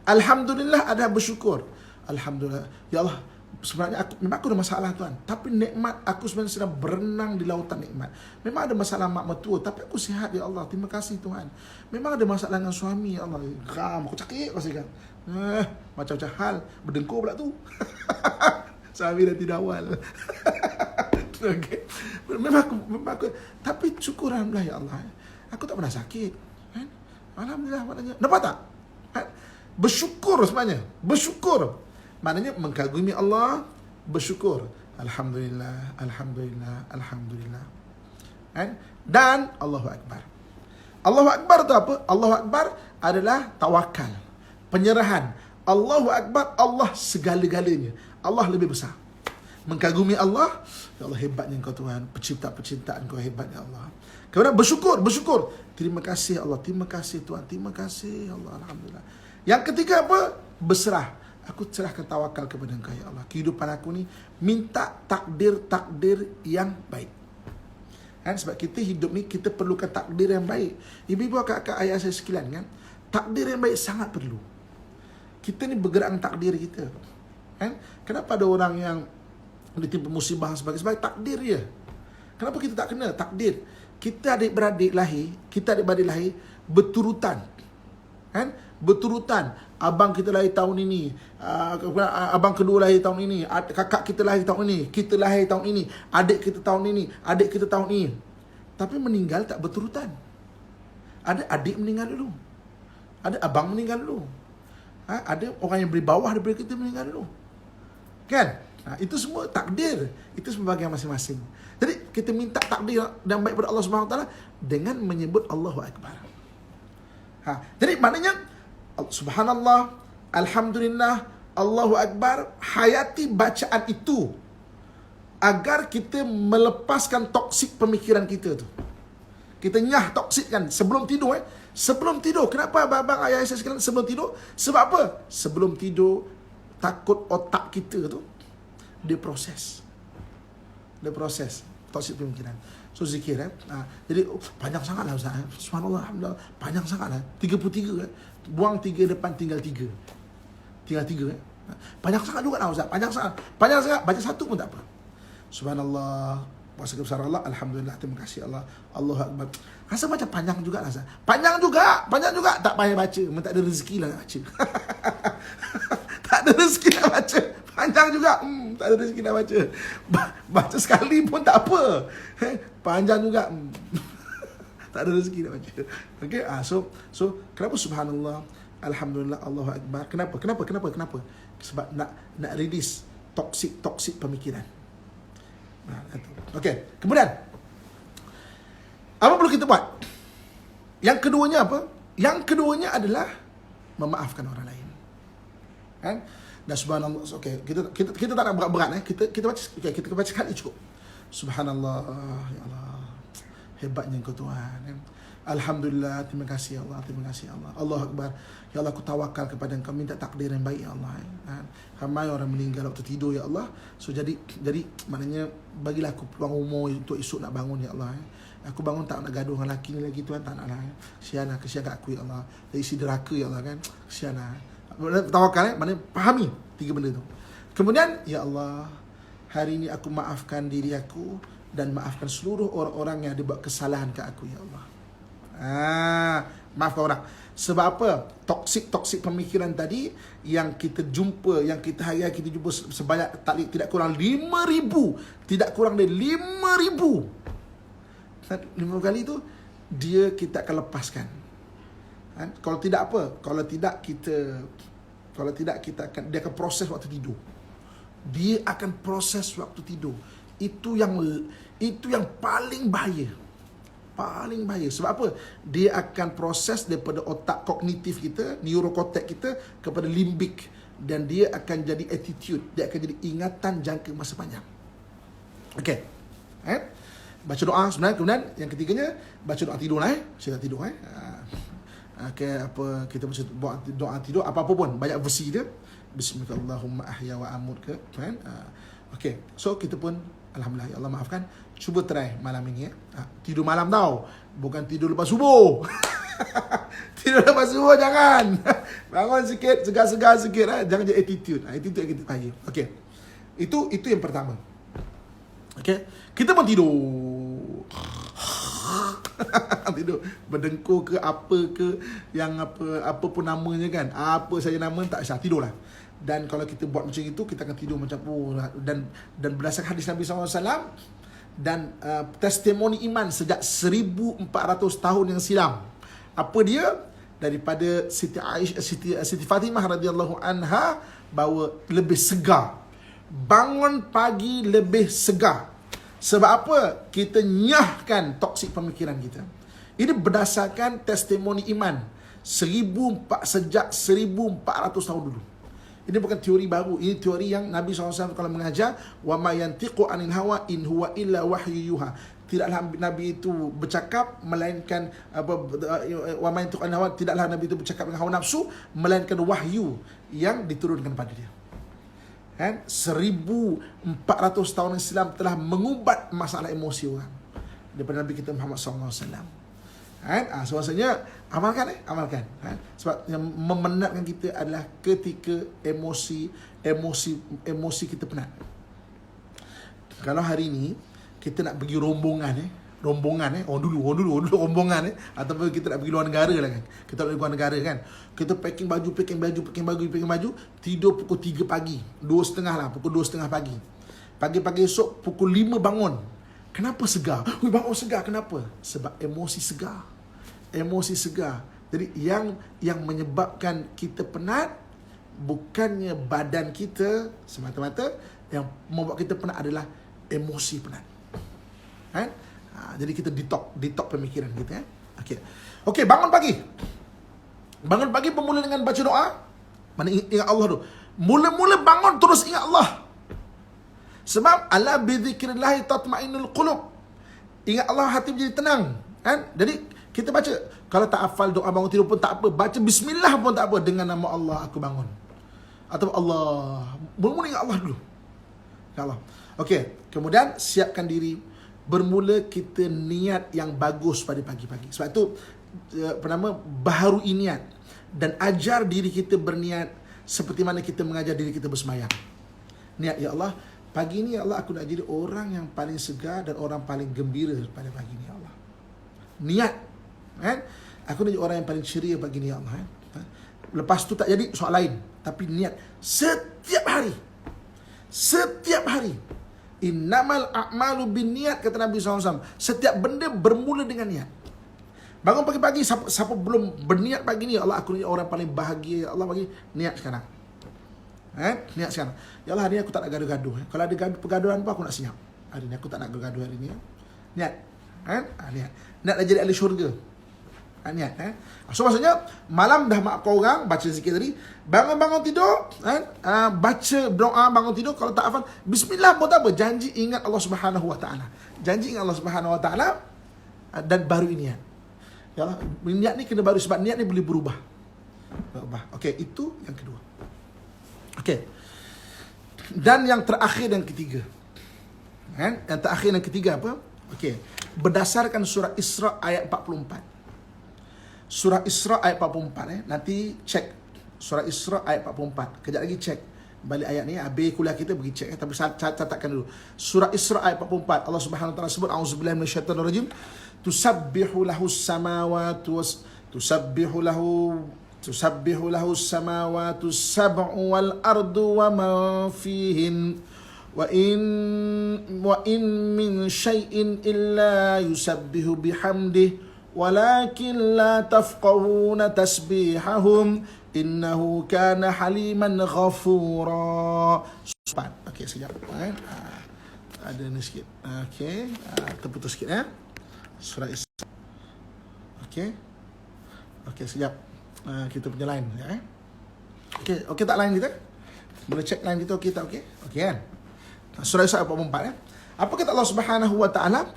Alhamdulillah adalah bersyukur. Alhamdulillah. Ya Allah, sebenarnya memang aku ada masalah Tuhan, tapi nikmat aku sebenarnya sedang berenang di lautan nikmat. Memang ada masalah mak mertua, tapi aku sihat ya Allah. Terima kasih Tuhan. Memang ada masalah dengan suami ya Allah. Aku cakap kau sekarang. Macam-macam hal, berdengkur pula tu. Suami dah tidak awal. Okay. Memang aku tapi syukur alhamdulillah ya Allah. Aku tak pernah sakit. Kan? Alhamdulillah maknanya. Nampak tak? Bersyukur sebenarnya. Bersyukur. Maknanya mengagumi Allah, bersyukur. Alhamdulillah, alhamdulillah, alhamdulillah. Dan Allahu Akbar. Allahu Akbar itu apa? Allahu Akbar adalah tawakal, penyerahan. Allahu Akbar, Allah segala-galanya. Allah lebih besar. Mengagumi Allah, ya Allah hebatnya Engkau Tuhan, penciptaan Engkau hebat ya Allah. Kemudian bersyukur. Terima kasih Allah, terima kasih Tuhan, terima kasih Allah, alhamdulillah. Yang ketiga apa? Berserah. Aku serahkan tawakal kepada Engkau ya Allah. Kehidupan aku ni minta takdir yang baik. Kan sebab kita hidup ni kita perlukan takdir yang baik. Ibu-ibu, kakak, ayah saya sekalian kan, takdir yang baik sangat perlu. Kita ni bergerak dengan takdir kita. Kan? Kenapa ada orang yang ditimpa musibah sebagai takdir dia? Kenapa kita tak kena takdir? Kita adik-beradik lahir berturutan. Kan? Berturutan. abang kita lahir tahun ini, abang kedua lahir tahun ini, kakak kita lahir tahun ini, kita lahir tahun ini, adik kita tahun ini, adik kita tahun ini. Tapi meninggal tak berturutan. Ada adik meninggal dulu, ada abang meninggal dulu, ada orang yang beri bawah daripada kita meninggal dulu. Kan? Itu semua takdir. Itu sebahagian masing-masing. Jadi kita minta takdir dan baik pada Allah Subhanahu Wa Taala dengan menyebut Allahu Akbar. Jadi maknanya subhanallah, alhamdulillah, Allahu Akbar, hayati bacaan itu agar kita melepaskan toksik pemikiran kita tu. Kita nyah toksikkan sebelum tidur. Sebelum tidur. Kenapa abang ayah saya sekalian sebelum tidur? Sebab apa? Sebelum tidur takut otak kita tu dia proses toksik pemikiran. So zikir jadi panjang sangatlah Ustaz. Subhanallah, alhamdulillah, panjang sangatlah. 33 buang 3 depan tinggal 3. Tinggal 3 Panjang sangat juga lah Ustaz. Panjang sangat. Baca satu pun tak apa. Subhanallah, puasa besar Allah, alhamdulillah, terima kasih Allah, Allahu Akbar. Rasa baca panjang juga lah Ustaz. Panjang juga, tak payah baca. Memang tak ada rezeki lah nak baca. Tak ada rezeki nak baca. Panjang juga, tak ada rezeki nak baca. Baca sekali pun tak apa. Panjang juga, tak ada rezeki nak baca. Okay, so kenapa subhanallah, alhamdulillah, Allahu Akbar? Kenapa? Sebab nak release toksik pemikiran. Okay, kemudian apa perlu kita buat? Yang keduanya apa? Yang keduanya adalah memaafkan orang lain. Kan? Dan subhanallah, okay, kita tak nak berat-berat kita baca sekali cukup. Subhanallah, ya Allah, hebatnya Engkau Tuhan. Alhamdulillah, terima kasih Allah, terima kasih Allah. Allahu Akbar. Ya Allah, aku tawakal kepada Engkau, minta takdir yang baik ya Allah. Ramai orang meninggal waktu tidur ya Allah. So jadi maknanya bagilah aku peluang umur untuk esok nak bangun ya Allah. Aku bangun tak nak gaduh dengan lelaki ni lagi Tuhan, tak nak lah. Kesian kat aku ya Allah. Dari isi deraka ya Allah kan. Kesian lah. Tawakal maknanya fahami 3 benda tu. Kemudian ya Allah, hari ini aku maafkan diri aku dan maafkan seluruh orang-orang yang ada buat kesalahan ke aku ya Allah. Maafkan orang. Sebab apa? Toksik pemikiran tadi yang kita jumpa, yang kita hayal, kita jumpa sebanyak tidak kurang 5,000. Tidak kurang dari 5,000. 5 kali tu dia kita akan lepaskan. Kalau tidak apa? Kalau tidak kita akan, dia akan proses waktu tidur. Dia akan proses waktu tidur. Itu yang paling bahaya. Paling bahaya. Sebab apa? Dia akan proses daripada otak kognitif kita, neurokortek kita kepada limbik, dan dia akan jadi attitude, dia akan jadi ingatan jangka masa panjang. Okey. Baca doa sebenarnya. Kemudian yang ketiganya baca doa tidur lah. Cerita tidur Okey, apa kita baca doa tidur apa pun, banyak versi dia. Bismillahirrahmanirrahim, ahya wa amut ke kan. Okey, so kita pun alhamdulillah ya Allah maafkan. Cuba try malam ini tidur malam tau, bukan tidur lepas subuh. Tidur lepas subuh jangan. Bangun sikit, segar-segar sikit jangan jadi attitude. Attitude yang kita panggil. Okey. Itu yang pertama. Okey, kita pun tidur. Tidur berdengkur ke apa ke, yang apa pun namanya kan, apa saja nama tak sah, tidurlah. Dan kalau kita buat macam itu, kita akan tidur macam dan berdasarkan hadis Nabi SAW dan testimoni iman sejak 1400 tahun yang silam. Apa dia? Daripada Siti Aisyah, Siti Fatimah radhiyallahu anha, bahawa lebih segar, bangun pagi lebih segar. Sebab apa? Kita nyahkan toksik pemikiran kita. Ini berdasarkan testimoni iman sejak 1400 tahun dulu. Ini bukan teori baru. Ini teori yang Nabi SAW kalau mengajar, wa ma yantiqu anil hawa in huwa illa wahyu yuha. Tidaklah Nabi itu bercakap melainkan wa ma yantiqu anil hawa, tidaklah Nabi itu bercakap dengan hawa nafsu melainkan wahyu yang diturunkan pada dia. 1400 tahun Islam telah mengubat masalah emosi orang daripada Nabi kita Muhammad SAW. So maksudnya amalkan. Sebab yang memenatkan kita adalah ketika emosi kita penat. Kalau hari ini kita nak pergi rombongan rombongan orang dulu rombongan ataupun kita nak pergi luar negara lah kan. Kita nak pergi luar negara kan. Kita packing baju, tidur pukul 3 pagi. 2.30 lah, pukul 2.30 pagi. Pagi-pagi esok pukul 5 bangun. Kenapa segar? Bangun segar kenapa? Sebab emosi segar. Jadi yang menyebabkan kita penat bukannya badan kita semata-mata, yang membuat kita penat adalah emosi penat. Kan? Jadi kita detox pemikiran kita. Okey, bangun pagi bermula dengan baca doa. Mana ingat Allah tu. Mula-mula bangun terus ingat Allah. Sebab ala bi dzikrillah tatma'innul qulub. Ingat Allah, hati menjadi tenang, kan? Jadi kita baca, kalau tak hafal doa bangun tidur pun tak apa, baca bismillah pun tak apa, dengan nama Allah aku bangun. Atau Allah, mula-mula ingat Allah dulu. Ingat Allah. Okey, kemudian siapkan diri, bermula kita niat yang bagus pada pagi-pagi. Sebab tu baharui niat dan ajar diri kita berniat seperti mana kita mengajar diri kita bersemayam. Niat, ya Allah, pagi ni ya Allah aku nak jadi orang yang paling segar dan orang paling gembira pada pagi ni ya Allah. Niat, kan? Aku nak jadi orang yang paling ceria pagi ni ya Allah. Lepas tu tak jadi soal lain, tapi niat setiap hari. Innamal a'malu binniat, kata Nabi SAW. Setiap benda bermula dengan niat. Bangun pagi-pagi, siapa belum berniat pagi ni, ya Allah aku ni orang paling bahagia, ya Allah bagi niat sekarang. Niat sekarang. Ya Allah, hari ni aku tak nak gaduh-gaduh. Kalau ada pergaduhan apa, aku nak senyap. Hari ni aku tak nak gaduh hari ni. Niat. Niat. Niat nak jadi ahli syurga. Niat. So maksudnya, malam dah mak kau orang, baca zikir tadi. Bangun tidur, baca doa bangun tidur. Kalau tak hafal, bismillah pun tak apa. Janji ingat Allah Subhanahu Wa Taala. Dan baru niat. Ya Allah, niat ni kena baru, sebab niat ni boleh berubah. Okey, itu yang kedua. Okey. Dan yang terakhir dan ketiga. Yang terakhir dan ketiga apa? Okey. Berdasarkan surah Isra ayat 44. Surah Isra ayat 44 nanti cek surah Isra ayat 44. Kejap lagi cek balik ayat ni. Habis kuliah kita pergi cek tapi catatkan dulu. Surah Isra ayat 44. Allah Subhanahu wa taala sebut, auzubillahi minasyaitonir rajim. Tusabbihu lahus samawati Tusabbihu lahu as-samawati as-sab'u wal ardu wa ma fihin wa in min syai'in illa yusabbihu bihamdihi walakin la tafqahuna tasbihahum innahu kana haliman ghafura. Okey, sekejap. Ada ni sikit. Okey, terputus sikit surah Isra. Okey, sekejap. Kita punya line ya. Okey tak line kita? Boleh cek line kita okey tak okey? Okey kan? Surah Isra 44 Apa kata Allah Subhanahu wa taala?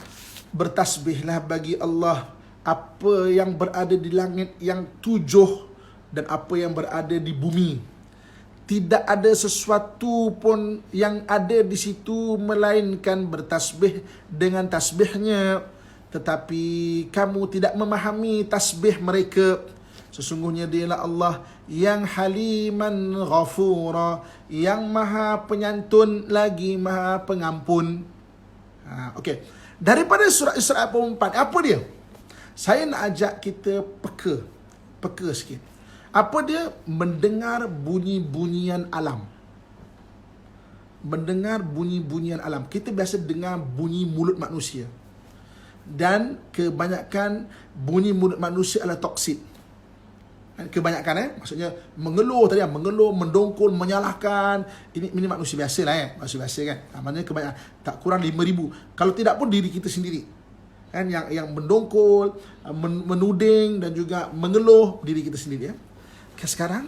Bertasbihlah bagi Allah apa yang berada di langit yang 7 dan apa yang berada di bumi. Tidak ada sesuatu pun yang ada di situ melainkan bertasbih dengan tasbihnya, tetapi kamu tidak memahami tasbih mereka. Sesungguhnya dialah Allah yang haliman ghafura, yang maha penyantun lagi maha pengampun. Okey. Daripada surah Isra 44, apa dia? Saya nak ajak kita peka sikit. Apa dia? Mendengar bunyi-bunyian alam. Mendengar bunyi-bunyian alam. Kita biasa dengar bunyi mulut manusia. Dan kebanyakan bunyi mulut manusia adalah toksid. Kebanyakan maksudnya mengeluh tadi, mengeluh, mendongkol, menyalahkan. Ini manusia biasa lah manusia biasa kan. Maknanya kebanyakan tak kurang 5,000. Kalau tidak pun diri kita sendiri. Kan yang mendongkol, menuding dan juga mengeluh diri kita sendiri Sekarang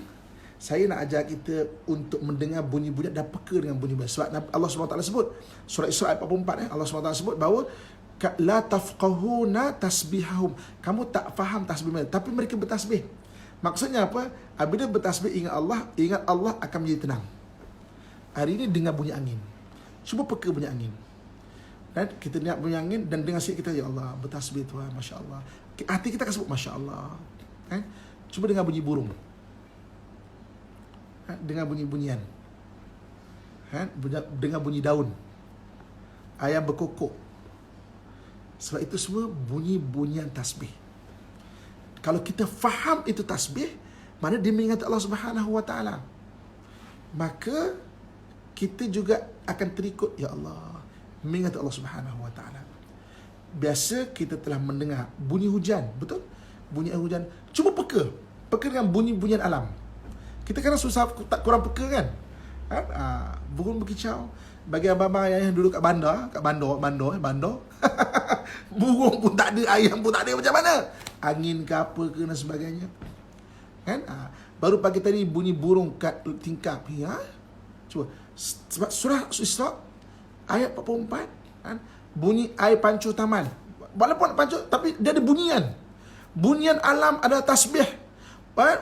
saya nak ajak kita untuk mendengar bunyi-bunyi dan peka dengan bunyi-bunyi. Sebab Allah SWT sebut surah Isra ayat 44 Allah SWT sebut bahawa la tafqahuna tasbihahum. Kamu tak faham tasbih mereka, tapi mereka bertasbih. Maksudnya apa? Apabila bertasbih ingat Allah akan menjadi tenang. Hari ini dengar bunyi angin. Cuba peka bunyi angin. Dan kita dengar bunyi angin dan dengar sikit kita, ya Allah, bertasbih Tuhan, Masya Allah. Hati kita akan sebut Masya Allah. Cuba dengar bunyi burung. Dengar bunyi-bunyian. Dengar bunyi daun. Ayam berkokok. Sebab itu semua bunyi-bunyian tasbih. Kalau kita faham itu tasbih, mana dia mengingat Allah Subhanahu Wa Taala, maka kita juga akan terikut, ya Allah, mengingat Allah Subhanahu Wa Taala. Biasa kita telah mendengar bunyi hujan, betul? Bunyi hujan. Cuba peka dengan bunyi-bunyian alam. Kita kan susah, tak kurang peka kan? Burung berkicau. Bagi abang-abang yang duduk kat bandar, burung pun tak ada, ayam pun tak ada, macam mana? Angin ke apa ke dan sebagainya. Kan? Baru pagi tadi bunyi burung kat tingkap. Ya? Cuba. Sebab surah Isra ayat 44 kan? Bunyi air pancu taman. Walaupun pancu, tapi dia ada bunyian. Bunyian alam ada tasbih.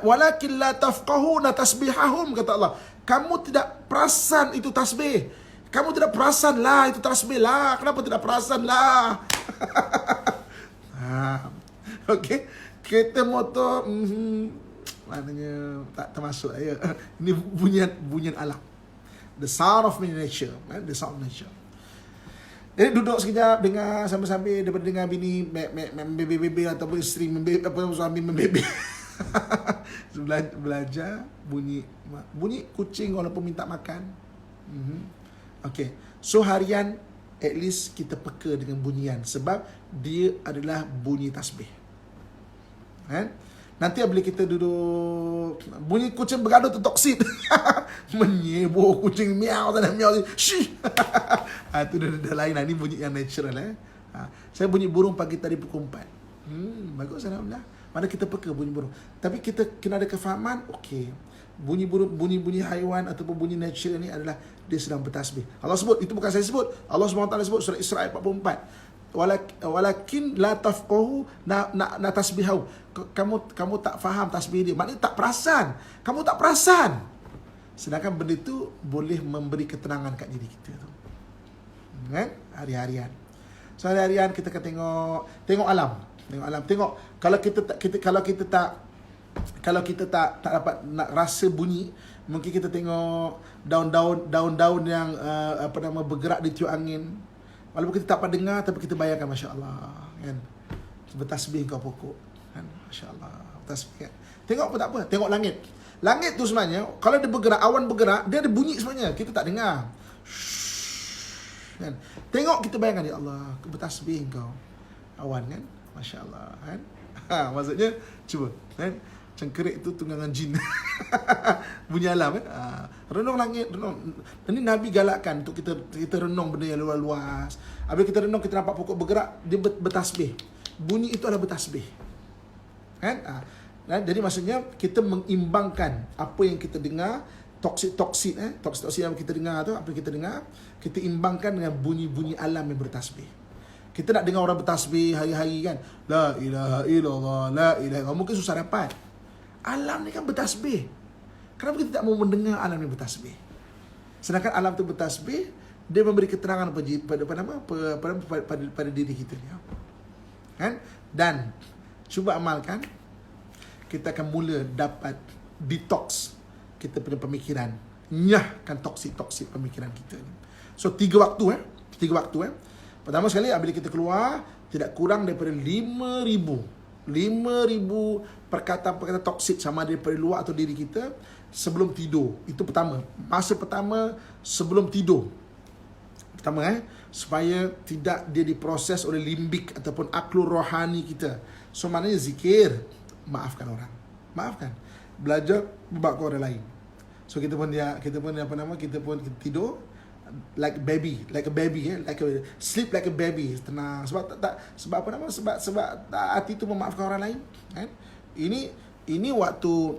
Walakin la tafqahuna tasbihahum, kata Allah. Kamu tidak perasan itu tasbih. Kamu tidak perasan lah itu tasbih lah. Kenapa tidak perasan lah? Okey. Kereta motor maknanya tak termasuk ya. Ini bunyian alam. The sound of nature, the sound of nature. Jadi duduk sekejap, dengar sambil-sambil, daripada dengar bini membebe ataupun isteri suami membebe. Belajar bunyi kucing walaupun minta makan. Okey. So harian at least kita peka dengan bunyian, sebab dia adalah bunyi tasbih. Kan? Nanti bila kita duduk, bunyi kucing bergaduh tu toksid. Menyebur kucing miau sana miau. Shh. Itu dah lain lah. Ini bunyi yang natural Saya bunyi burung pagi tadi pukul 4. Bagus, alhamdulillah. Mana kita peka bunyi burung. Tapi kita kena ada kefahaman, okey. Bunyi burung, bunyi haiwan ataupun bunyi natural ni adalah dia sedang bertasbih. Allah sebut, itu bukan saya sebut. Allah SWT sebut surah Isra ayat 44. Walakin la tafqahu na tasbihahu. Kamu tak faham tasbih dia. Maknanya tak perasan. Kamu tak perasan. Sedangkan benda itu boleh memberi ketenangan kat diri kita tu. Kan? Hari-harian. So hari-harian kita akan tengok alam. Tengok kalau kita tak dapat nak rasa bunyi, mungkin kita tengok daun-daun yang bergerak di tiup angin. Walaupun kita tak dapat dengar, tapi kita bayangkan, masya-Allah, kan? Bertasbih kau pokok, kan? Masya-Allah, bertasbih. Kan? Tengok apa tak apa, tengok langit. Langit tu sebenarnya kalau dia bergerak, awan bergerak, dia ada bunyi sebenarnya, kita tak dengar. Kan? Tengok, kita bayangkan, ya Allah, bertasbih kau awan, kan? Masya-Allah, kan? Maksudnya cuba, kan? Cengkerik tu tunggangan jin. Bunyi alam, kan? Renung langit, renung. Ini Nabi galakkan untuk kita renung benda yang luas-luas. Apabila kita renung, kita nampak pokok bergerak, dia bertasbih. Bunyi itu adalah bertasbih. Kan? Jadi maksudnya kita mengimbangkan apa yang kita dengar, toksid yang kita dengar tu, apa yang kita dengar, kita imbangkan dengan bunyi-bunyi alam yang bertasbih. Kita nak dengar orang bertasbih hari-hari, kan? La ilaha illallah, la ilaha illallah. Mungkin susah dapat. Alam ni kan bertasbih. Kenapa kita tak mau mendengar alam ni bertasbih? Sedangkan alam tu bertasbih, dia memberi keterangan pada diri kita ni. Kan? Dan cuba amalkan, kita akan mula dapat detox kita punya pemikiran. Nyahkan toksid pemikiran kita ni. So 3 waktu. Pertama sekali, apabila kita keluar, tidak kurang daripada 5,000 perkataan-perkataan toksid, sama daripada luar atau diri kita, sebelum tidur. Itu pertama. Masa pertama sebelum tidur. Pertama, supaya tidak dia diproses oleh limbik ataupun aklul rohani kita. So maknanya zikir, maafkan orang. Maafkan. Belajar berbakar orang lain. So kita pun tidur like a baby, sleep like a baby, tenang. Sebab hati tu memaafkan orang lain, kan? Ini waktu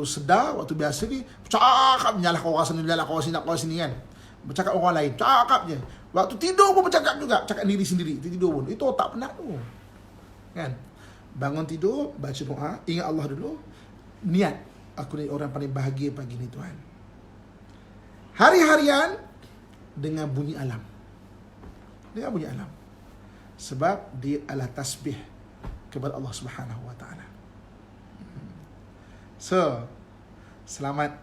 sedar, waktu biasa ni cakap nyalah kau orang sini, kan? Bercakap orang lain, cakap je. Waktu tidur pun bercakap juga, cakap diri sendiri, tidur pun. Itu otak penat tu, kan? Bangun tidur, baca doa, ingat Allah dulu, niat, aku ni orang paling bahagia pagi ni, Tuhan. Hari-harian dengan bunyi alam. Sebab dia adalah tasbih kepada Allah Subhanahu Wa Taala. So, selamat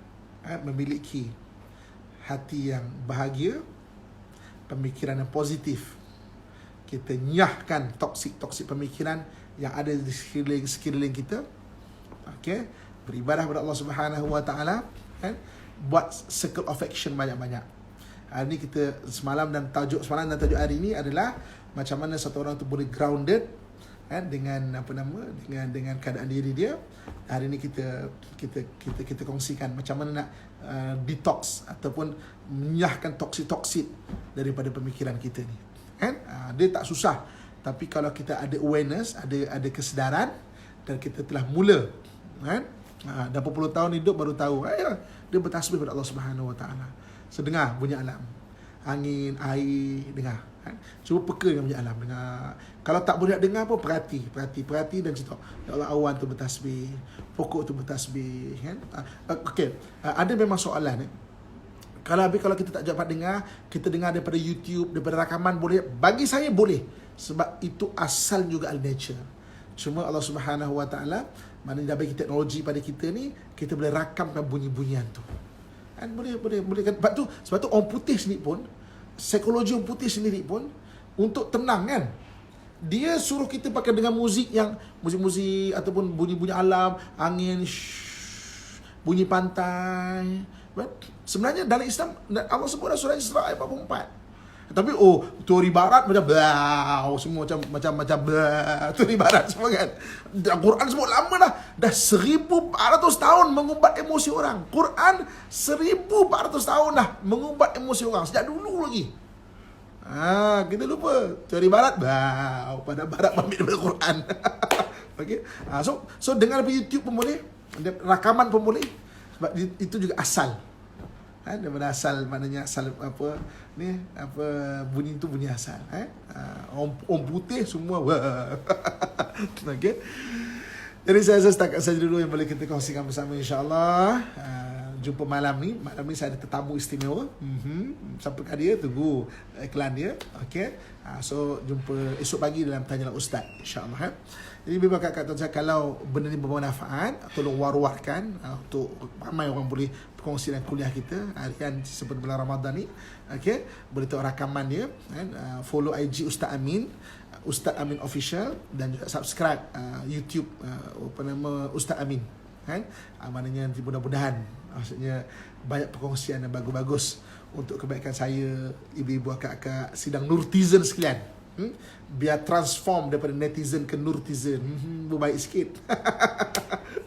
memiliki hati yang bahagia, pemikiran yang positif. Kita nyahkan toksik pemikiran yang ada di sekeliling kita. Okey, beribadah kepada Allah Subhanahu Wa Taala, kan? Buat circle of action banyak-banyak. Hari ni kita semalam dan tajuk hari ini adalah macam mana satu orang tu boleh grounded, kan, dengan dengan keadaan diri dia. Hari ni kita kongsikan macam mana nak detox ataupun menyahkan toksit daripada pemikiran kita ni. Kan? Dia tak susah, tapi kalau kita ada awareness, ada kesedaran dan kita telah mula, kan? Dah berpuluh tahun hidup baru tahu, dia bertasbih kepada Allah Subhanahu Wa Taala. Sedengar bunyi alam, angin, air, dengar, kan? Cuba peka dengan bunyi alam, dengar. Kalau tak boleh nak dengar pun perhati dan cerita, ya Allah, awan tu bertasbih, pokok tu bertasbih, kan? Okey, ada memang soalan, Kalau kita tak dapat dengar, kita dengar daripada YouTube, daripada rakaman, boleh. Bagi saya boleh, sebab itu asal juga al-nature. Cuma Allah Subhanahu Wa Taala mana dah bagi teknologi pada kita ni, kita boleh rakamkan bunyi-bunyian tu. Kan boleh kan. Sebab tu orang putih sendiri pun, psikologi orang putih sendiri pun, untuk tenang, kan, dia suruh kita pakai dengan muzik ataupun bunyi-bunyi alam, angin, bunyi pantai. Sebenarnya dalam Islam Allah sebut dalam surah Isra ayat 44. Tapi teori barat macam semua macam teori barat semua, kan. Quran sebut lama dah 1400 tahun mengubat emosi orang. Quran 1400 tahun dah mengubat emosi orang sejak dulu lagi. Kita lupa teori barat, pada barat ambil daripada Quran. Okey. So dengar dari YouTube pun boleh, rakaman pun boleh, sebab itu juga asal. Daripada asal, maknanya asal bunyi tu bunyi asal. Orang putih semua. Okey. Jadi saya setakat saja dulu yang boleh kita kongsikan bersama, insya-Allah. Jumpa malam ni saya ada tetamu istimewa. Siapakah dia? Tunggu iklan dia. Okey. So jumpa esok pagi dalam Tanyalah Ustaz, insya-Allah. Jadi bimbang kakak tuan, kalau benda ni bermanfaat, tolong war-warkan untuk ramai orang boleh berkongsi dengan kuliah kita harian seperti bulan Ramadan ni. Okey, boleh tengok rakaman dia, kan? Follow IG Ustaz Amin Official, dan juga subscribe YouTube Ustaz Amin, kan? Maknanya mudah-mudahan, maksudnya banyak perkongsian yang bagus-bagus untuk kebaikan saya, ibu-ibu, akak-akak sidang Nurtizen sekalian. Biar transform daripada netizen ke Nurtizen, berbaik sikit.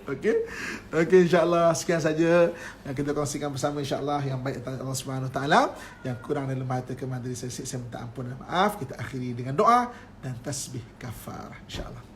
Okey, insya-Allah sekian saja yang kita kongsikan bersama, insya-Allah. Yang baik Allah Subhanahu Taala, yang kurang dalam lemah hati kemana saya minta ampun dan maaf. Kita akhiri dengan doa dan tasbih kafarah, insya-Allah.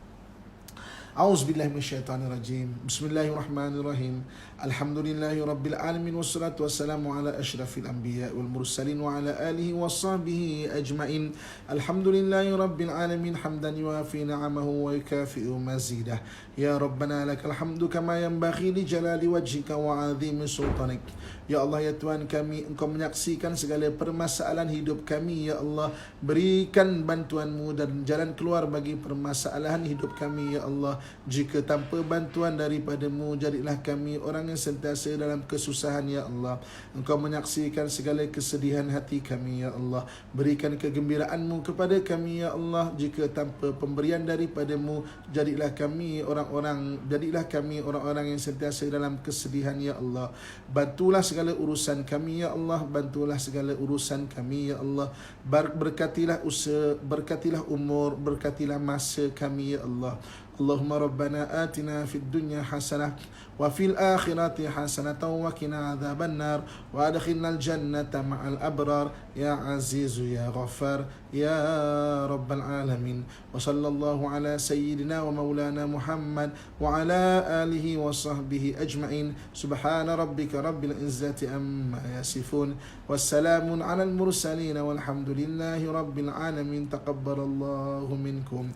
A'udzubillahi minasyaitonirrajim. Bismillahirrahmanirrahim. Alhamdulillahi rabbil alamin, wassalatu wassalamu ala asyrafil anbiya wal mursalin wa ala alihi washabbihi ajmain. Alhamdulillahi rabbil alamin, hamdan yuafi ni'amahu wa yukafi'u mazidah. Ya Rabbana lakal hamdu kama yanbaghi li jalali wajhika wa 'azimi sultanik. Ya Allah, ya Tuhan kami, Engkau menyaksikan segala permasalahan hidup kami, ya Allah. Berikan bantuan-Mu dan jalan keluar bagi permasalahan hidup kami, ya Allah. Jika tanpa bantuan daripada-Mu, jadilah kami orang yang sentiasa dalam kesusahan, ya Allah. Engkau menyaksikan segala kesedihan hati kami, ya Allah. Berikan kegembiraan-Mu kepada kami, ya Allah. Jika tanpa pemberian daripada-Mu, jadilah kami orang-orang yang sentiasa dalam kesedihan, ya Allah. Bantulah segala urusan kami, ya Allah. Bantulah segala urusan kami, ya Allah. Berkatilah usaha, berkatilah umur, berkatilah masa kami, ya Allah. Allahumma rabbana atina fid dunya hasanah wa fil akhirati hasanatan wa qina adzaban nar wa adkhilnal jannata ma'al abrar ya azizu ya ghaffar ya rabbal alamin. Wa sallallahu ala sayyidina wa maulana Muhammad wa ala alihi wa sahbihi ajma'in. Subhana rabbika rabbil izzati amma yasifun, wassalamun ala al mursalin, walhamdulillahi rabbil alamin. Taqabbalallahu minkum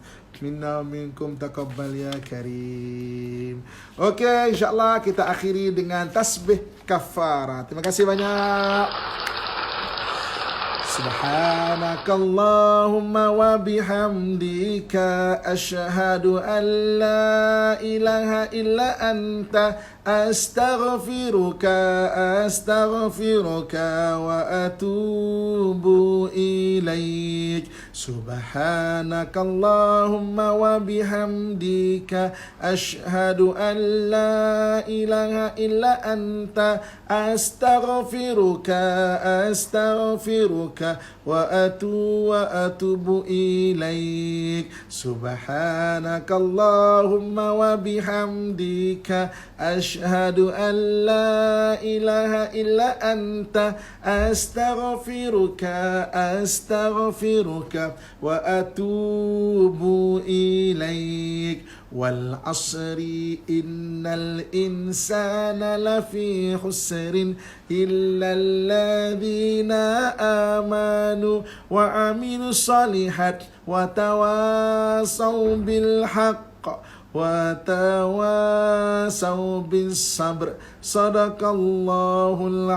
minna minkum, taqabbal ya karim. Okey, insya-Allah kita akhiri dengan tasbih kafarah. Terima kasih banyak. Subhanakallahumma wa bihamdika asyhadu an la ilaha illa anta astaghfiruka wa atubu ilaik. Subhanakallahumma wa bihamdika asyhadu an la ilaha illa anta astaghfiruka wa atubu ilaik. Subhanakallahumma wa bihamdika asyhadu an la ilaha illa anta astaghfiruka wa atubu ilaik. Wal asri innal insana lafi khusrin illa alladhina amanu wa amilu salihat wa tawasaw bil haqq wa tawasaw bis sabr. Sadaqallahul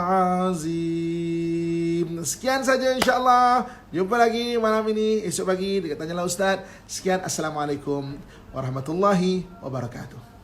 azim. Sekian saja insyaAllah. Jumpa lagi malam ini, esok pagi dekat Tanyalah Ustaz. Sekian, assalamualaikum warahmatullahi wabarakatuh.